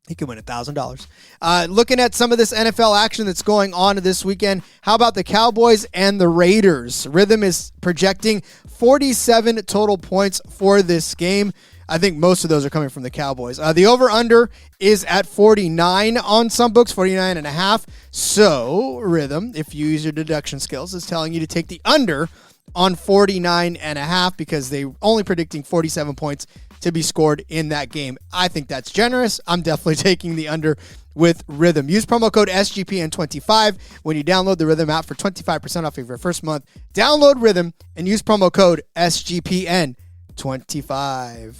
You can win $1,000. Looking at some of this NFL action that's going on this weekend, how about the Cowboys and the Raiders? Rhythm is projecting 47 total points for this game. I think most of those are coming from the Cowboys. The over-under is at 49 on some books, 49.5. So Rhythm, if you use your deduction skills, is telling you to take the under on 49.5 because they're only predicting 47 points to be scored in that game. I think that's generous. I'm definitely taking the under with Rhythm. Use promo code SGPN25 when you download the Rhythm app for 25% off of your first month. Download Rhythm and use promo code SGPN25.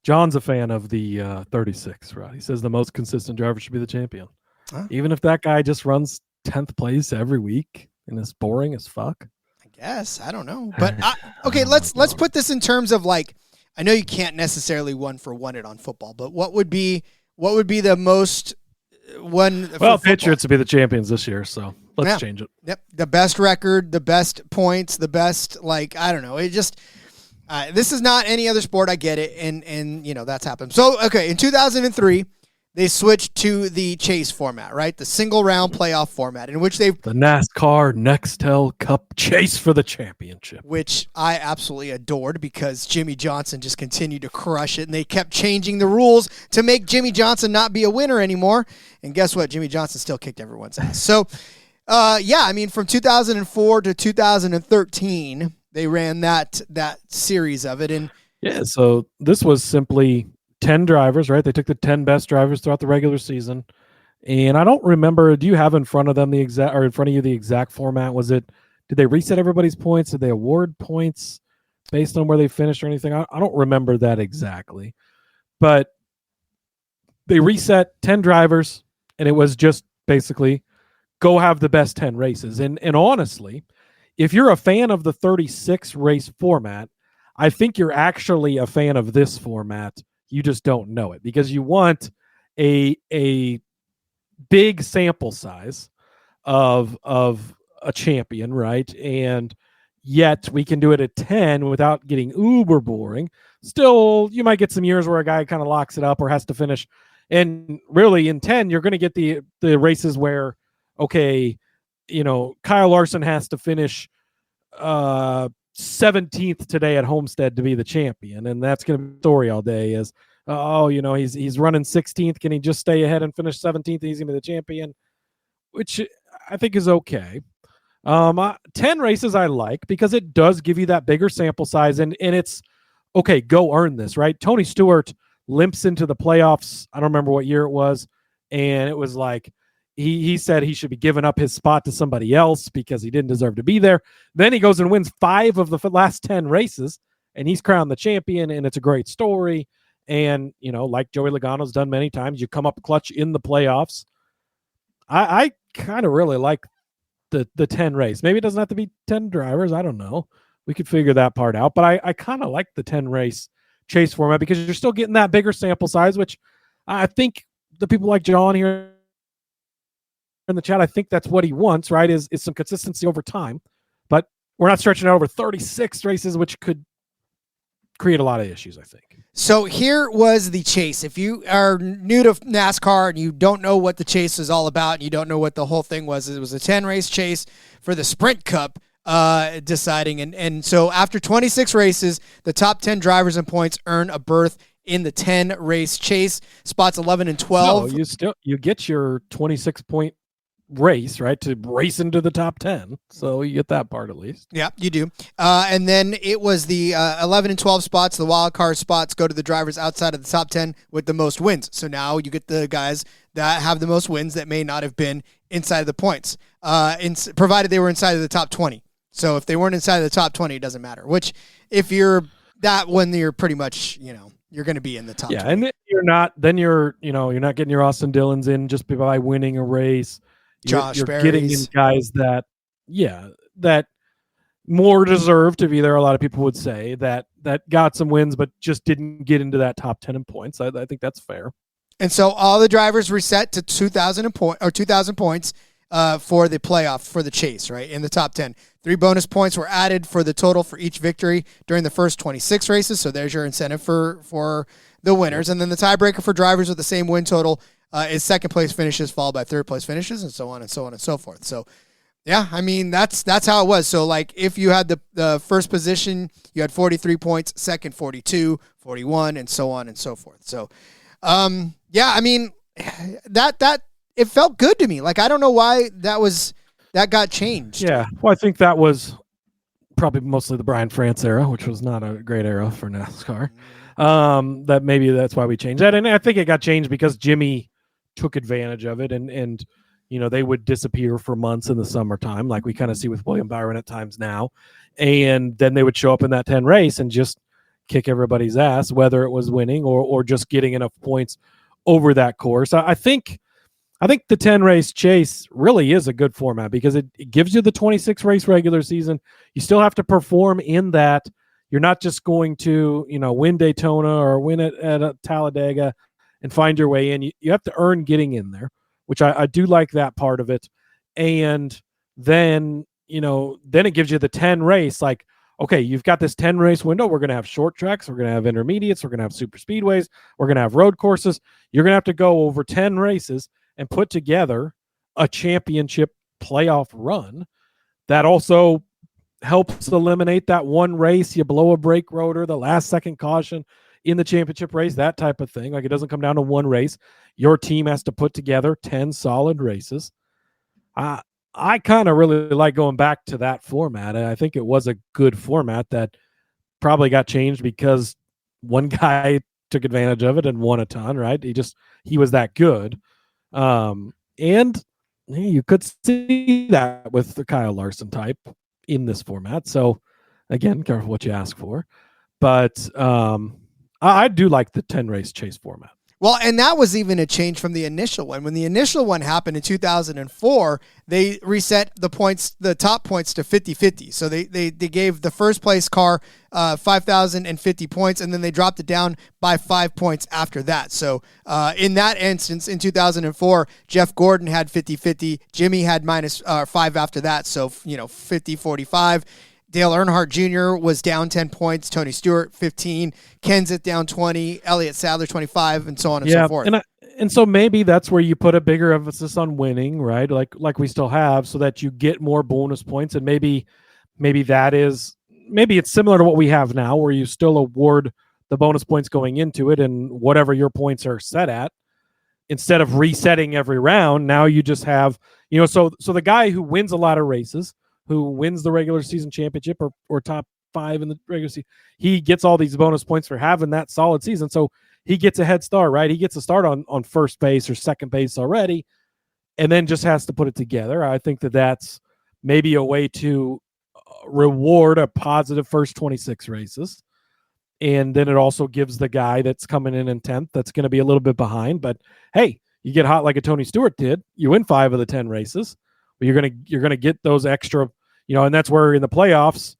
John's a fan of the 36, right? He says the most consistent driver should be the champion. Huh? Even if that guy just runs 10th place every week and is boring as fuck. Yes, I don't know, but okay. Let's put this in terms of, like, I know you can't necessarily one for one it on football, but what would be the most one? Well, Patriots would be the champions this year, so let's change it. Yep, the best record, the best points, the best, like, I don't know. It just this is not any other sport. I get it, and that's happened. So okay, in 2003. They switched to the chase format, right? The single round playoff format, in which the NASCAR Nextel Cup chase for the championship, which I absolutely adored because Jimmy Johnson just continued to crush it, and they kept changing the rules to make Jimmy Johnson not be a winner anymore. And guess what? Jimmy Johnson still kicked everyone's ass. So, from 2004 to 2013, they ran that series of it, and so this was simply 10 drivers, right? They took the 10 best drivers throughout the regular season. And I don't remember, do you have in front of them the exact format? Did they reset everybody's points? Did they award points based on where they finished or anything? I don't remember that exactly. But they reset 10 drivers, and it was just basically go have the best 10 races. And honestly, if you're a fan of the 36 race format, I think you're actually a fan of this format. You just don't know it because you want a big sample size of a champion, right? And yet we can do it at 10 without getting uber boring. Still, you might get some years where a guy kind of locks it up or has to finish. And really in 10, you're going to get the races where, okay, Kyle Larson has to finish 17th today at Homestead to be the champion. And that's going to be the story all day is, he's running 16th. Can he just stay ahead and finish 17th? And he's going to be the champion, which I think is okay. 10 races I like because it does give you that bigger sample size and it's okay, go earn this, right? Tony Stewart limps into the playoffs. I don't remember what year it was. And it was like, he said he should be giving up his spot to somebody else because he didn't deserve to be there. Then he goes and wins 5 of the last 10 races and he's crowned the champion and it's a great story. And, like Joey Logano's done many times, you come up clutch in the playoffs. I kind of really like the 10 race. Maybe it doesn't have to be 10 drivers. I don't know. We could figure that part out. But I kind of like the 10 race chase format because you're still getting that bigger sample size, which I think the people like John here in the chat, I think that's what he wants, right? Is some consistency over time. But we're not stretching out over 36 races, which could create a lot of issues, I think. So here was the chase. If you are new to NASCAR and you don't know what the chase is all about and you don't know what the whole thing was, it was a 10-race chase for the Sprint Cup deciding. And so after 26 races, the top 10 drivers and points earn a berth in the 10-race chase. Spots 11 and 12. No, you get your 26-point race, right, to race into the top 10. So you get that part at least. Yeah, you do. And then it was the 11 and 12 spots, the wild card spots go to the drivers outside of the top 10 with the most wins. So now you get the guys that have the most wins that may not have been inside of the points, provided they were inside of the top 20. So if they weren't inside of the top 20, it doesn't matter. Which if you're that one, you're pretty much, you're going to be in the top 20. And then you're not getting your Austin Dillons in just by winning a race. You're getting in guys that more deserve to be there. A lot of people would say that got some wins, but just didn't get into that top 10 in points. I think that's fair. And so all the drivers reset to 2,000 points for the playoff, for the chase, right, in the top 10. 3 bonus points were added for the total for each victory during the first 26 races. So there's your incentive for the winners. And then the tiebreaker for drivers with the same win total is second place finishes followed by third place finishes and so on and so on and so forth. So, yeah, I mean, that's how it was. So, like, if you had the first position, you had 43 points, second 42, 41, and so on and so forth. So, yeah, I mean, that it felt good to me. Like, I don't know why that got changed. Yeah, well, I think that was probably mostly the Brian France era, which was not a great era for NASCAR. That maybe that's why we changed that. And I think it got changed because Jimmy took advantage of it and they would disappear for months in the summertime, like we kind of see with William Byron at times now. And then they would show up in that 10 race and just kick everybody's ass, whether it was winning or just getting enough points over that course. I think the 10 race chase really is a good format because it gives you the 26 race regular season. You still have to perform in that. You're not just going to, win Daytona or win at Talladega and find your way in. You have to earn getting in there, which I do like that part of it. And then, then it gives you the 10 race. Like, okay, you've got this 10 race window. We're going to have short tracks. We're going to have intermediates. We're going to have super speedways. We're going to have road courses. You're going to have to go over 10 races and put together a championship playoff run that also helps eliminate that one race. You blow a brake rotor, the last second caution in the championship race, that type of thing. Like, it doesn't come down to one race. Your team has to put together 10 solid races. I kind of really like going back to that format. I think it was a good format that probably got changed because one guy took advantage of it and won a ton, right? He was that good. And you could see that with the Kyle Larson type in this format. So again, careful what you ask for, but I do like the 10 race chase format. Well, and that was even a change from the initial one. When the initial one happened in 2004, they reset the top points to 50-50. So they gave the first place car 5,050 points, and then they dropped it down by 5 points after that. So in that instance, in 2004, Jeff Gordon had 50-50. Jimmy had minus 5 after that. So, 50-45. Dale Earnhardt Jr. was down 10 points, Tony Stewart 15, Kenseth down 20, Elliott Sadler 25, and so on and so forth. And so maybe that's where you put a bigger emphasis on winning, right? Like we still have, so that you get more bonus points, and maybe it's similar to what we have now, where you still award the bonus points going into it, and whatever your points are set at, instead of resetting every round. Now you just have, so the guy who wins a lot of races, who wins the regular season championship or top 5 in the regular season, he gets all these bonus points for having that solid season. So he gets a head start, right? He gets a start on first base or second base already, and then just has to put it together. I think that's maybe a way to reward a positive first 26 races. And then it also gives the guy that's coming in 10th, that's going to be a little bit behind, but hey, you get hot like a Tony Stewart did. You win 5 of the 10 races. But you're gonna get those extra, and that's where in the playoffs,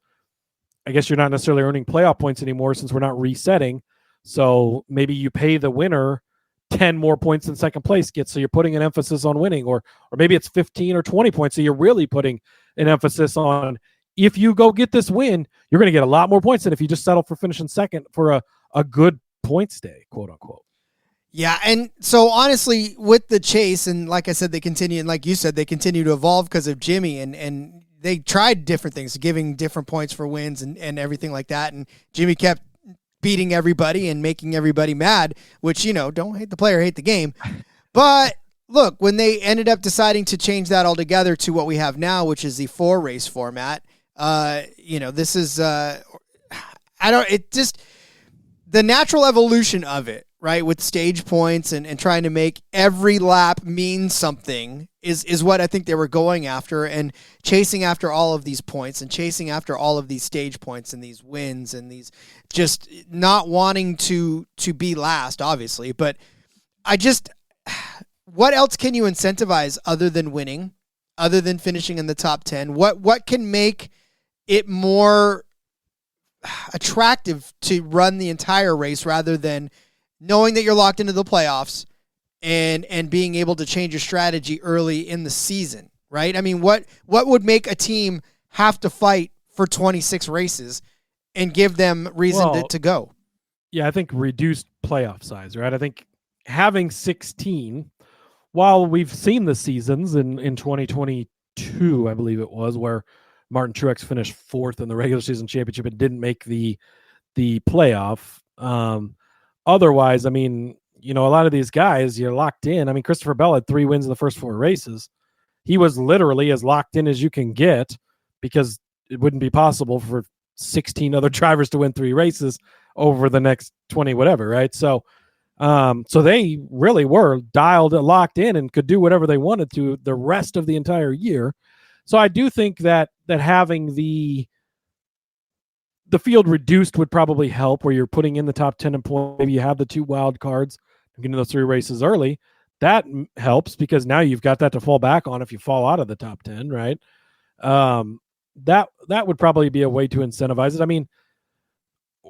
I guess you're not necessarily earning playoff points anymore since we're not resetting. So maybe you pay the winner 10 more points than second place gets. So you're putting an emphasis on winning, or maybe it's 15 or 20 points. So you're really putting an emphasis on, if you go get this win, you're going to get a lot more points than if you just settle for finishing second for a good points day, quote unquote. Yeah, and so honestly, with the chase, and like I said, they continue, and like you said, they continue to evolve because of Jimmy, and they tried different things, giving different points for wins and everything like that, and Jimmy kept beating everybody and making everybody mad, which, don't hate the player, hate the game. But look, when they ended up deciding to change that altogether to what we have now, which is the 4-race format, this is, the natural evolution of it, right, with stage points and trying to make every lap mean something is what I think they were going after, and chasing after all of these points and chasing after all of these stage points and these wins and these just not wanting to be last, obviously. But what else can you incentivize other than winning, other than finishing in the top 10? What can make it more attractive to run the entire race rather than knowing that you're locked into the playoffs and being able to change your strategy early in the season, right? I mean, what would make a team have to fight for 26 races and give them reason to go? Yeah, I think reduced playoff size, right? I think having 16, while we've seen the seasons in 2022, I believe it was, where Martin Truex finished 4th in the regular season championship and didn't make the playoff. Otherwise, I mean, a lot of these guys, you're locked in. I mean, Christopher Bell had 3 wins in the first 4 races. He was literally as locked in as you can get, because it wouldn't be possible for 16 other drivers to win 3 races over the next 20, whatever, right? So they really were dialed and locked in and could do whatever they wanted to the rest of the entire year. So I do think that having the field reduced would probably help, where you're putting in the top 10 and point. Maybe you have the 2 wild cards, getting those 3 races early. That helps, because now you've got that to fall back on if you fall out of the top 10, right? That would probably be a way to incentivize it. I mean,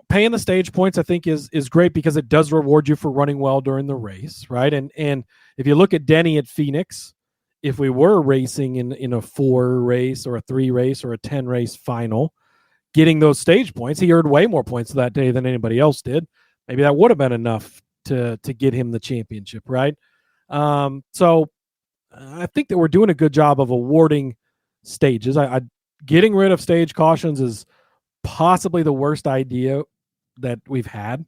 paying the stage points, I think, is great, because it does reward you for running well during the race, right? And if you look at Denny at Phoenix, if we were racing in a 4 race or a 3 race or a 10 race final, getting those stage points, he earned way more points that day than anybody else did. Maybe that would have been enough to get him the championship, right? So I think that we're doing a good job of awarding stages. Getting rid of stage cautions is possibly the worst idea that we've had,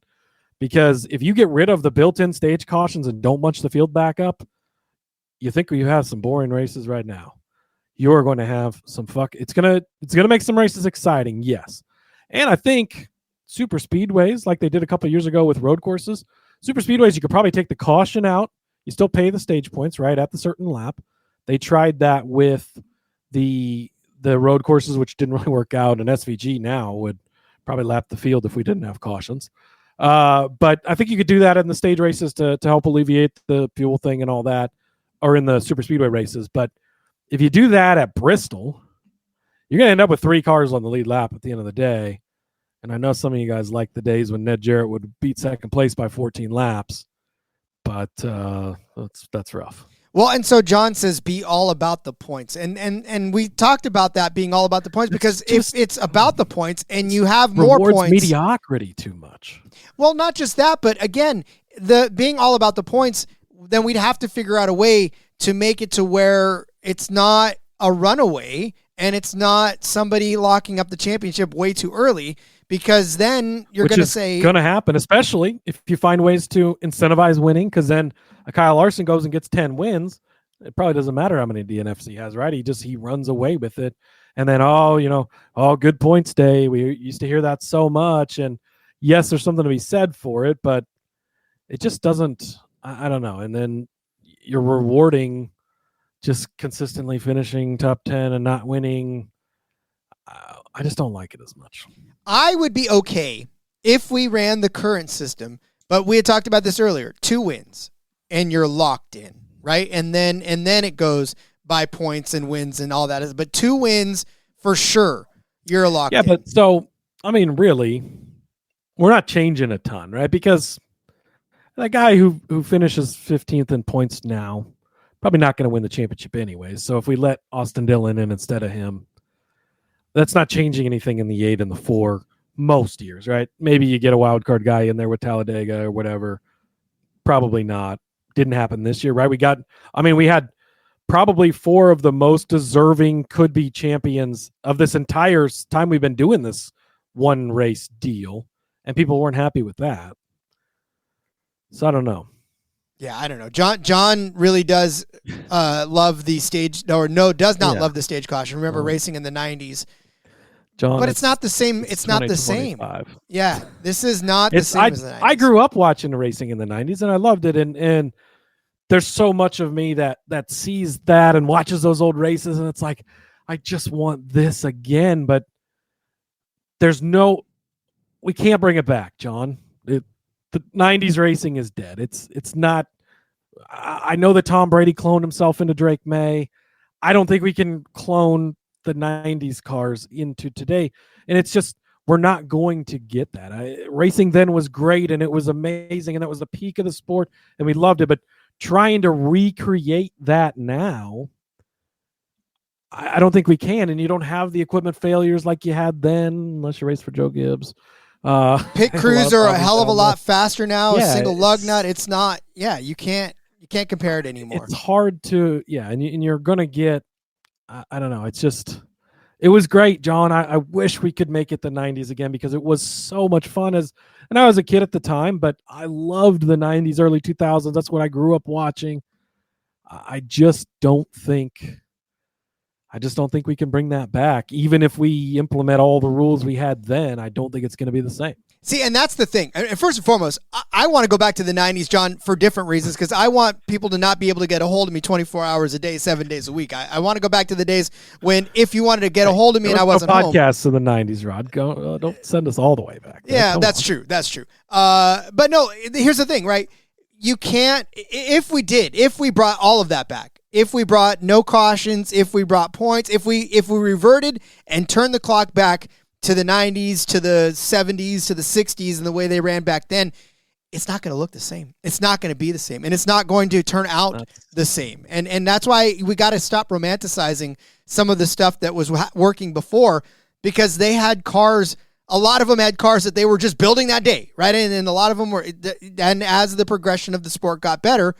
because if you get rid of the built-in stage cautions and don't bunch the field back up, you think you have some boring races right now. You're going to have some it's going to make some races exciting, yes. And I think super speedways, like they did a couple of years ago with road courses, super speedways, you could probably take the caution out. You still pay the stage points, right, at the certain lap. They tried that with the road courses, which didn't really work out, and SVG now would probably lap the field if we didn't have cautions. But I think you could do that in the stage races to help alleviate the fuel thing and all that, or in the super speedway races. But if you do that at Bristol, you're going to end up with 3 cars on the lead lap at the end of the day. And I know some of you guys like the days when Ned Jarrett would beat second place by 14 laps, but that's rough. Well, and so John says be all about the points. And we talked about that being all about the points, because if it's about the points and you have more points, mediocrity too much. Well, not just that, but again, the being all about the points, then we'd have to figure out a way to make it to where it's not a runaway and it's not somebody locking up the championship way too early, because then you're going to say going to happen, especially if you find ways to incentivize winning, because then a Kyle Larson goes and gets 10 wins. It probably doesn't matter how many DNFs he has, right? He runs away with it. And then, good points day. We used to hear that so much. And yes, there's something to be said for it, but it just doesn't, I don't know. And then you're rewarding just consistently finishing top 10 and not winning. I just don't like it as much. I would be okay if we ran the current system, but we had talked about this earlier, 2 wins and you're locked in, right? And then it goes by points and wins and all that. But 2 wins for sure, you're locked in. Yeah, but so, I mean, really, we're not changing a ton, right? Because that guy who finishes 15th in points now, probably not going to win the championship anyways. So if we let Austin Dillon in instead of him, that's not changing anything in the 8 and the 4 most years, right? Maybe you get a wild card guy in there with Talladega or whatever. Probably not. Didn't happen this year, right? We had probably 4 of the most deserving could-be champions of this entire time we've been doing this one race deal, and people weren't happy with that. So I don't know. Yeah, I don't know. John really does love the stage, does not love the stage caution. Remember racing in the 90s. John, but it's not the same. It's not the same. Yeah, this is not the same as the 90s. I grew up watching the racing in the 90s, and I loved it. And there's so much of me that sees that and watches those old races, and it's like, I just want this again. But we can't bring it back, John. The 90s racing is dead. It's not. I know that Tom Brady cloned himself into Drake May. I don't think we can clone the 90s cars into today. And it's just, we're not going to get that. Racing then was great and it was amazing and that was the peak of the sport and we loved it. But trying to recreate that now, I don't think we can. And you don't have the equipment failures like you had then, unless you race for Joe Gibbs. Pit crews are a hell of a lot faster now. Yeah, a single lug nut. It's not. Yeah, you can't compare it anymore. It's hard to. Yeah, and you're gonna get. I don't know. It's just. It was great, John. I wish we could make it the 90s again because it was so much fun. And I was a kid at the time, but I loved the 90s, early 2000s. That's what I grew up watching. I just don't think we can bring that back. Even if we implement all the rules we had then, I don't think it's going to be the same. See, and that's the thing. And first and foremost, I want to go back to the 90s, John, for different reasons, because I want people to not be able to get a hold of me 24 hours a day, 7 days a week. I want to go back to the days when if you wanted to get a hold of me and I wasn't home. Podcasts of the 90s, Rod. Don't send us all the way back. Yeah, that's true. That's true. But no, here's the thing, right? You can't, if we brought all of that back, if we brought no cautions, if we brought points, if we reverted and turned the clock back to the 90s, to the 70s, to the 60s, and the way they ran back then, it's not going to look the same. It's not going to be the same, and it's not going to turn out the same. And that's why we got to stop romanticizing some of the stuff that was working before, because they had cars. A lot of them had cars that they were just building that day, right? And a lot of them were. And as the progression of the sport got better,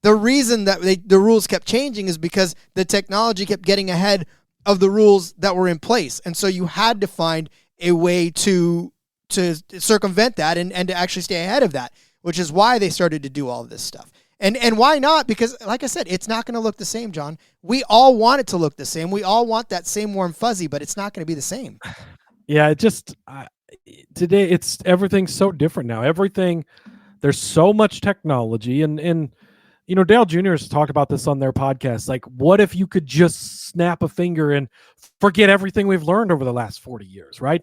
the reason that the rules kept changing is because the technology kept getting ahead of the rules that were in place. And so you had to find a way to circumvent that and to actually stay ahead of that, which is why they started to do all of this stuff. And why not? Because, like I said, it's not going to look the same, John. We all want it to look the same. We all want that same warm fuzzy, but it's not going to be the same. Yeah, it just today everything's so different now. There's so much technology and you know, Dale Jr. has talked about this on their podcast. Like, what if you could just snap a finger and forget everything we've learned over the last 40 years, right?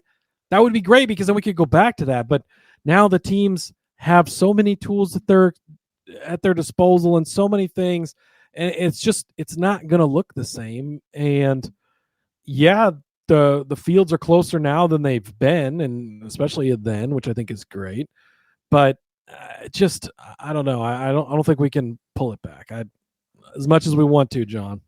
That would be great because then we could go back to that. But now the teams have so many tools at their disposal and so many things, and it's not going to look the same. And yeah, the fields are closer now than they've been, and especially then, which I think is great. But I don't know. I don't think we can pull it back. As much as we want to, John.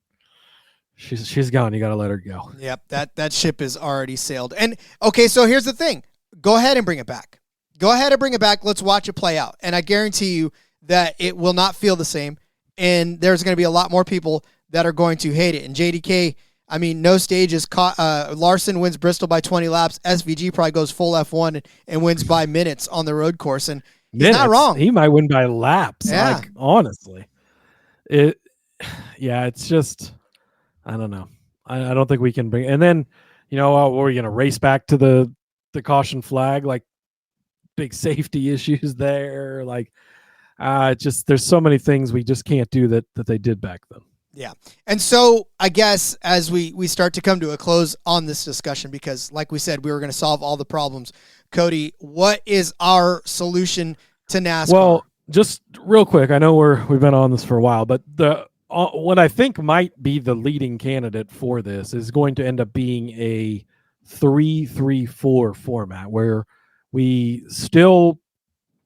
She's gone. You got to let her go. Yep, that ship is already sailed. And okay, so here's the thing. Go ahead and bring it back. Go ahead and bring it back. Let's watch it play out. And I guarantee you that it will not feel the same. And there's going to be a lot more people that are going to hate it. And JDK, I mean, no stages. Larson wins Bristol by 20 laps. SVG probably goes full F1 and wins by minutes on the road course. And he's not wrong. He might win by laps. Yeah. Like, honestly, it's just, I don't know. I don't think we can bring. And then, we're we going to race back to the caution flag, like big safety issues there. Like, there's so many things we just can't do that they did back then. Yeah. And so I guess as we start to come to a close on this discussion, because like we said, we were going to solve all the problems. Cody, what is our solution to NASCAR? Well, just real quick, I know we've been on this for a while, but what I think might be the leading candidate for this is going to end up being a 3-3-4 format where we still,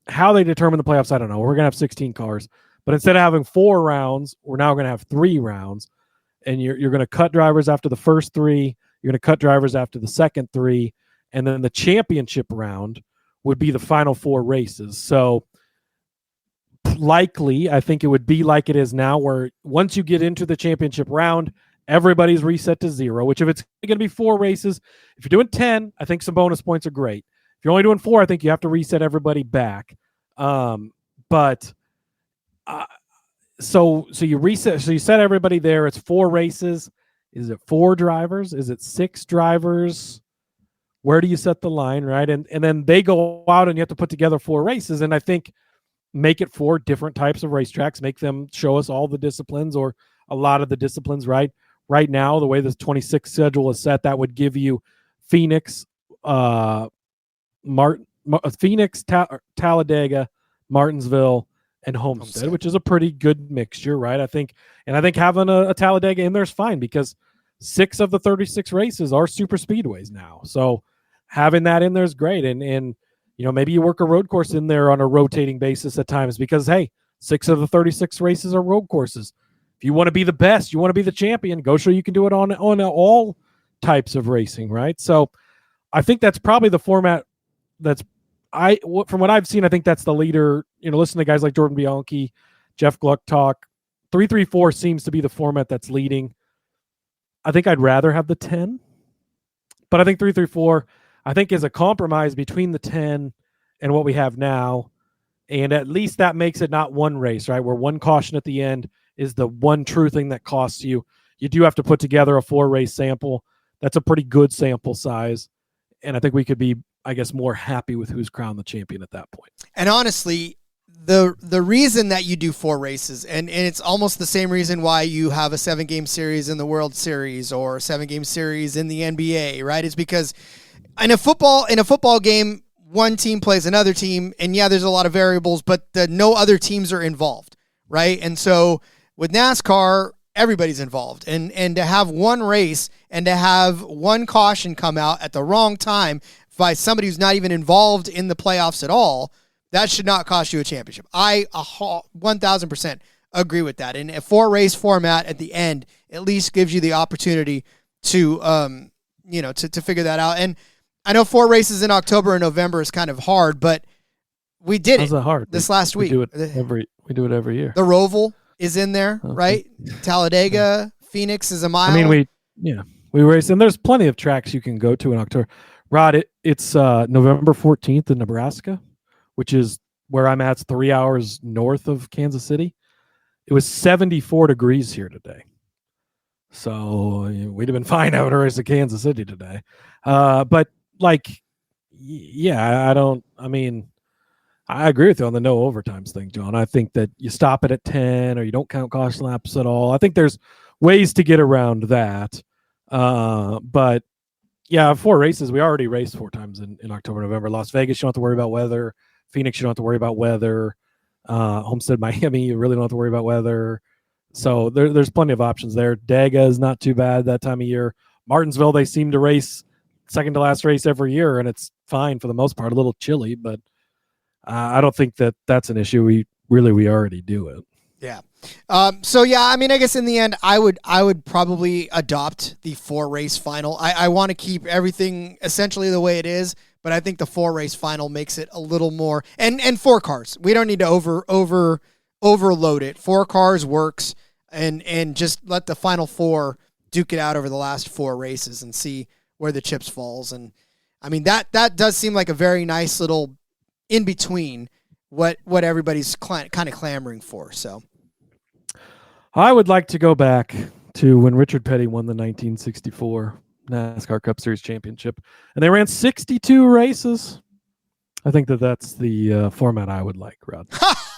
how they determine the playoffs, I don't know. We're going to have 16 cars. But instead of having 4 rounds, we're now going to have 3 rounds. And you're going to cut drivers after the first 3. You're going to cut drivers after the second 3. And then the championship round would be the final 4 races. So likely, I think it would be like it is now, where once you get into the championship round, everybody's reset to 0, which if it's going to be 4 races, if you're doing 10, I think some bonus points are great. If you're only doing 4, I think you have to reset everybody back. So you reset, so you set everybody there. It's 4 races. Is it 4 drivers? Is it 6 drivers? Where do you set the line, right? And then they go out and you have to put together 4 races. And I think make it 4 different types of racetracks, make them show us all the disciplines or a lot of the disciplines, right? Right now, the way the 26 schedule is set, that would give you Phoenix, Talladega, Martinsville, and Homestead, which is a pretty good mixture, right? I think having a Talladega in there is fine because 6 of the 36 races are super speedways now. So having that in there is great. And maybe you work a road course in there on a rotating basis at times because, hey, 6 of the 36 races are road courses. If you want to be the best, you want to be the champion, go show you can do it on all types of racing, right? So I think that's probably the format from what I've seen, I think that's the leader. Listen to guys like Jordan Bianchi, Jeff Gluck talk. 3-3-4 seems to be the format that's leading. I think I'd rather have the 10, but I think 3-3-4, I think, is a compromise between the 10 and what we have now. And at least that makes it not one race, right? Where one caution at the end is the one true thing that costs you. You do have to put together a 4-race sample. That's a pretty good sample size. And I think we could be, I guess, more happy with who's crowned the champion at that point. And honestly, the reason that you do 4 races, and it's almost the same reason why you have a 7-game series in the World Series or a 7-game series in the NBA, right? It's because in a football game, one team plays another team, and yeah, there's a lot of variables, but no other teams are involved, right? And so with NASCAR, everybody's involved, and to have one race and to have one caution come out at the wrong time by somebody who's not even involved in the playoffs at all, that should not cost you a championship. I 1,000% agree with that. And a 4-race format at the end at least gives you the opportunity to to figure that out. And I know 4 races in October and November is kind of hard, but we did How's it that hard? this last week. We do it every year. The Roval is in there, right? Talladega, Phoenix is a mile. I mean, we race, and there's plenty of tracks you can go to in October. Rod, it's November 14th in Nebraska, which is where I'm at. It's 3 hours north of Kansas City. It was 74 degrees here today. So we'd have been fine out of race at Kansas City today. But I agree with you on the no overtimes thing, John. I think that you stop it at 10 or you don't count caution laps at all. I think there's ways to get around that. But Yeah, 4 races. We already raced 4 times in October, November. Las Vegas, you don't have to worry about weather. Phoenix, you don't have to worry about weather. Homestead, Miami, you really don't have to worry about weather. So there's plenty of options there. Dega is not too bad that time of year. Martinsville, they seem to race second to last race every year, and it's fine for the most part. A little chilly, but I don't think that's an issue. We already do it. Yeah. So yeah, I mean, I guess in the end, I would probably adopt the 4-race final. I want to keep everything essentially the way it is, but I think the 4-race final makes it a little more, and 4 cars. We don't need to overload it. 4 cars works, and just let the final 4 duke it out over the last 4 races and see where the chips falls. And I mean, that does seem like a very nice little in between what everybody's kind of clamoring for. So I would like to go back to when Richard Petty won the 1964 NASCAR Cup Series Championship, and they ran 62 races. I think that's the format I would like, Rod.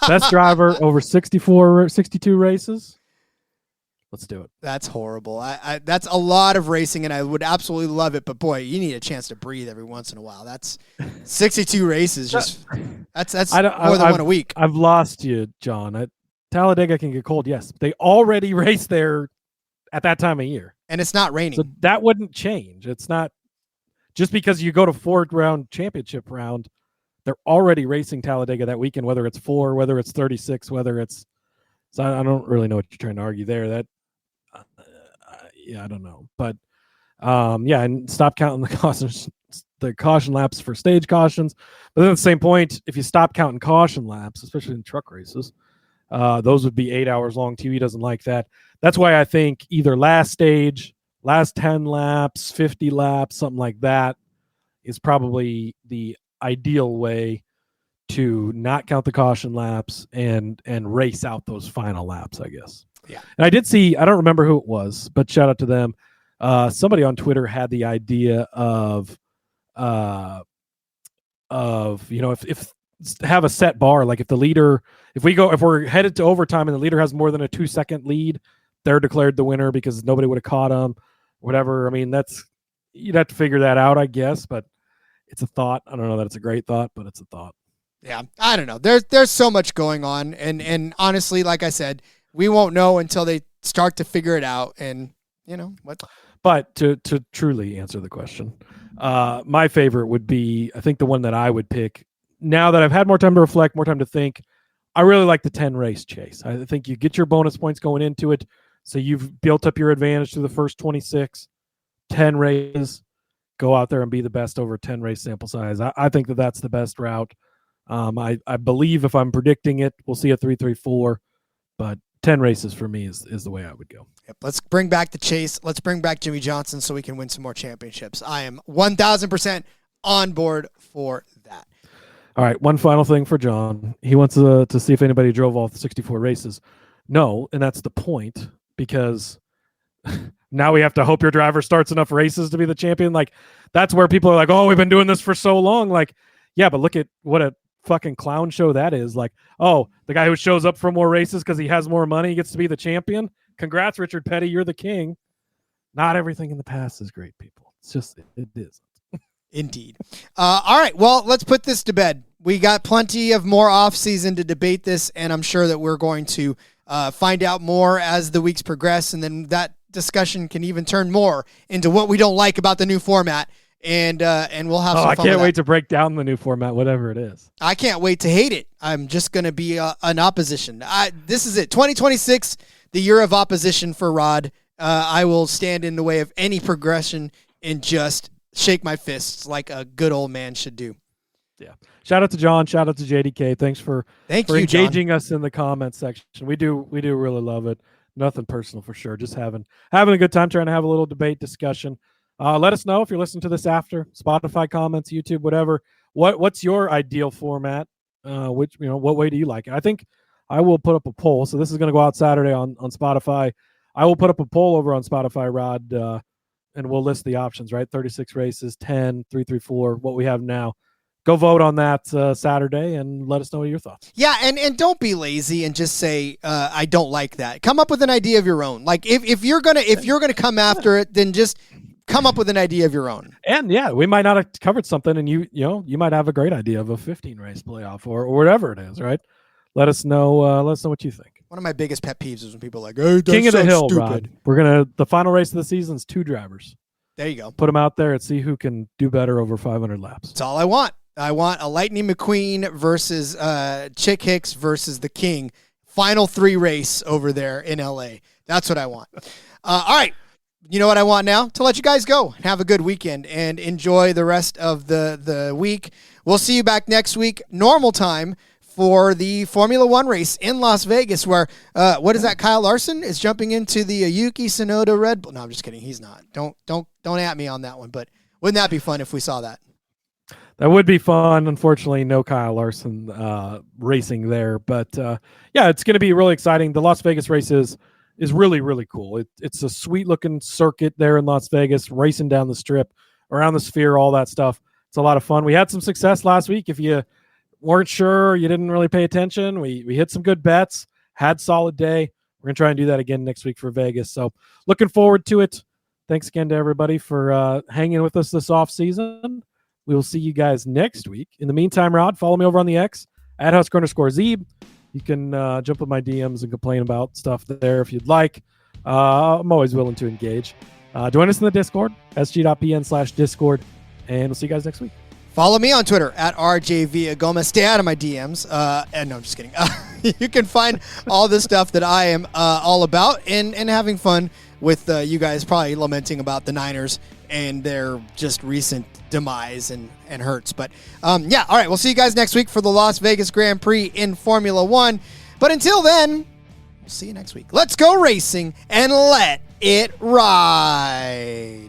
Best driver over 62 races. Let's do it. That's horrible. That's a lot of racing, and I would absolutely love it. But boy, you need a chance to breathe every once in a while. That's 62 races. Just that's more than one a week. I've lost you, John. Talladega can get cold, yes. They already race there at that time of year, and it's not raining. So that wouldn't change. It's not just because you go to 4th round championship round. They're already racing Talladega that weekend, whether it's 4, whether it's 36, whether it's. So I don't really know what you're trying to argue there. That. Yeah, I don't know, but yeah, and stop counting the caution laps for stage cautions. But then at the same point, if you stop counting caution laps, especially in truck races, those would be 8 hours long. TV doesn't like that. That's why I think either last stage, last 10 laps, 50 laps, something like that is probably the ideal way to not count the caution laps and race out those final laps, I guess. Yeah. And I did see, I don't remember who it was, but shout out to them. Somebody on Twitter had the idea of if have a set bar, like if we're headed to overtime and the leader has more than a 2-second lead, they're declared the winner because nobody would have caught them, whatever. I mean, you'd have to figure that out, I guess, but it's a thought. I don't know that it's a great thought, but it's a thought. Yeah. I don't know. There's so much going on. And honestly, like I said, we won't know until they start to figure it out. And you know what? But to truly answer the question, my favorite would be, I think the one that I would pick now that I've had more time to reflect, more time to think. I really like the 10 race chase. I think you get your bonus points going into it. So you've built up your advantage to the first 26, 10 races, go out there and be the best over 10 race sample size. I think that's the best route. I believe if I'm predicting it, we'll see a 3-3-4, but 10 races for me is the way I would go. Yep. Let's bring back the chase. Let's bring back Jimmy Johnson so we can win some more championships. I am 1,000% on board for that. All right, one final thing for John. He wants to see if anybody drove all 64 races. No, and that's the point, because now we have to hope your driver starts enough races to be the champion. Like, that's where people are like, oh, we've been doing this for so long. Like, yeah, but look at what a fucking clown show that is. Like, oh, the guy who shows up for more races because he has more money gets to be the champion. Congrats, Richard Petty, you're the king. Not everything in the past is great, people. It's just, it is. Indeed. All right, well, let's put this to bed. We got plenty of more off season to debate this, and I'm sure that we're going to find out more as the weeks progress, and then that discussion can even turn more into what we don't like about the new format. And we'll have some fun. I can't wait to break down the new format, whatever it is. I can't wait to hate it. I'm just going to be an opposition. This is it. 2026, the year of opposition for Rod. I will stand in the way of any progression and just shake my fists like a good old man should do. Yeah. Shout out to John. Shout out to JDK. Thanks for engaging John. Us in the comment section. We do really love it. Nothing personal for sure. Just having a good time, trying to have a little debate discussion. Let us know if you're listening to this after Spotify comments, YouTube, whatever. What's your ideal format? What way do you like it? I think I will put up a poll. So this is going to go out Saturday on Spotify. I will put up a poll over on Spotify, Rod, and we'll list the options, right? 36 races, 10, 3-3-4, what we have now. Go vote on that Saturday and let us know your thoughts. Yeah, and don't be lazy and just say I don't like that. Come up with an idea of your own. Like if you're gonna come after it, then just come up with an idea of your own. And yeah, we might not have covered something, and you might have a great idea of a 15 race playoff or whatever it is, right? Let us know what you think. One of my biggest pet peeves is when people are like, "Hey, that's King of the so Hill, stupid." Rod. The final race of the season is 2 drivers. There you go. Put them out there and see who can do better over 500 laps. That's all I want. I want a Lightning McQueen versus Chick Hicks versus the King. Final 3 race over there in LA. That's what I want. All right. You know what I want now? To let you guys go and have a good weekend and enjoy the rest of the week. We'll see you back next week, normal time, for the Formula One race in Las Vegas, where what is that? Kyle Larson is jumping into the Yuki Tsunoda Red Bull. No, I'm just kidding. He's not. Don't at me on that one. But wouldn't that be fun if we saw that? That would be fun. Unfortunately, no Kyle Larson racing there. But yeah, it's going to be really exciting. The Las Vegas race is really, really cool. It's a sweet-looking circuit there in Las Vegas, racing down the strip, around the sphere, all that stuff. It's a lot of fun. We had some success last week. If you weren't sure, you didn't really pay attention, we hit some good bets, had solid day. We're going to try and do that again next week for Vegas. So looking forward to it. Thanks again to everybody for hanging with us this off season. We will see you guys next week. In the meantime, Rod, follow me over on the X at @Husker_Zeeb. You can jump in my DMs and complain about stuff there if you'd like. I'm always willing to engage. Join us in the Discord, sg.pn/Discord, and we'll see you guys next week. Follow me on Twitter at RJVillaGomez. Stay out of my DMs. And no, I'm just kidding. You can find all the stuff that I am all about and having fun with you guys, probably lamenting about the Niners and their just recent demise and hurts. But yeah, all right, we'll see you guys next week for the Las Vegas Grand Prix in Formula One. But until then, we'll see you next week. Let's go racing and let it ride.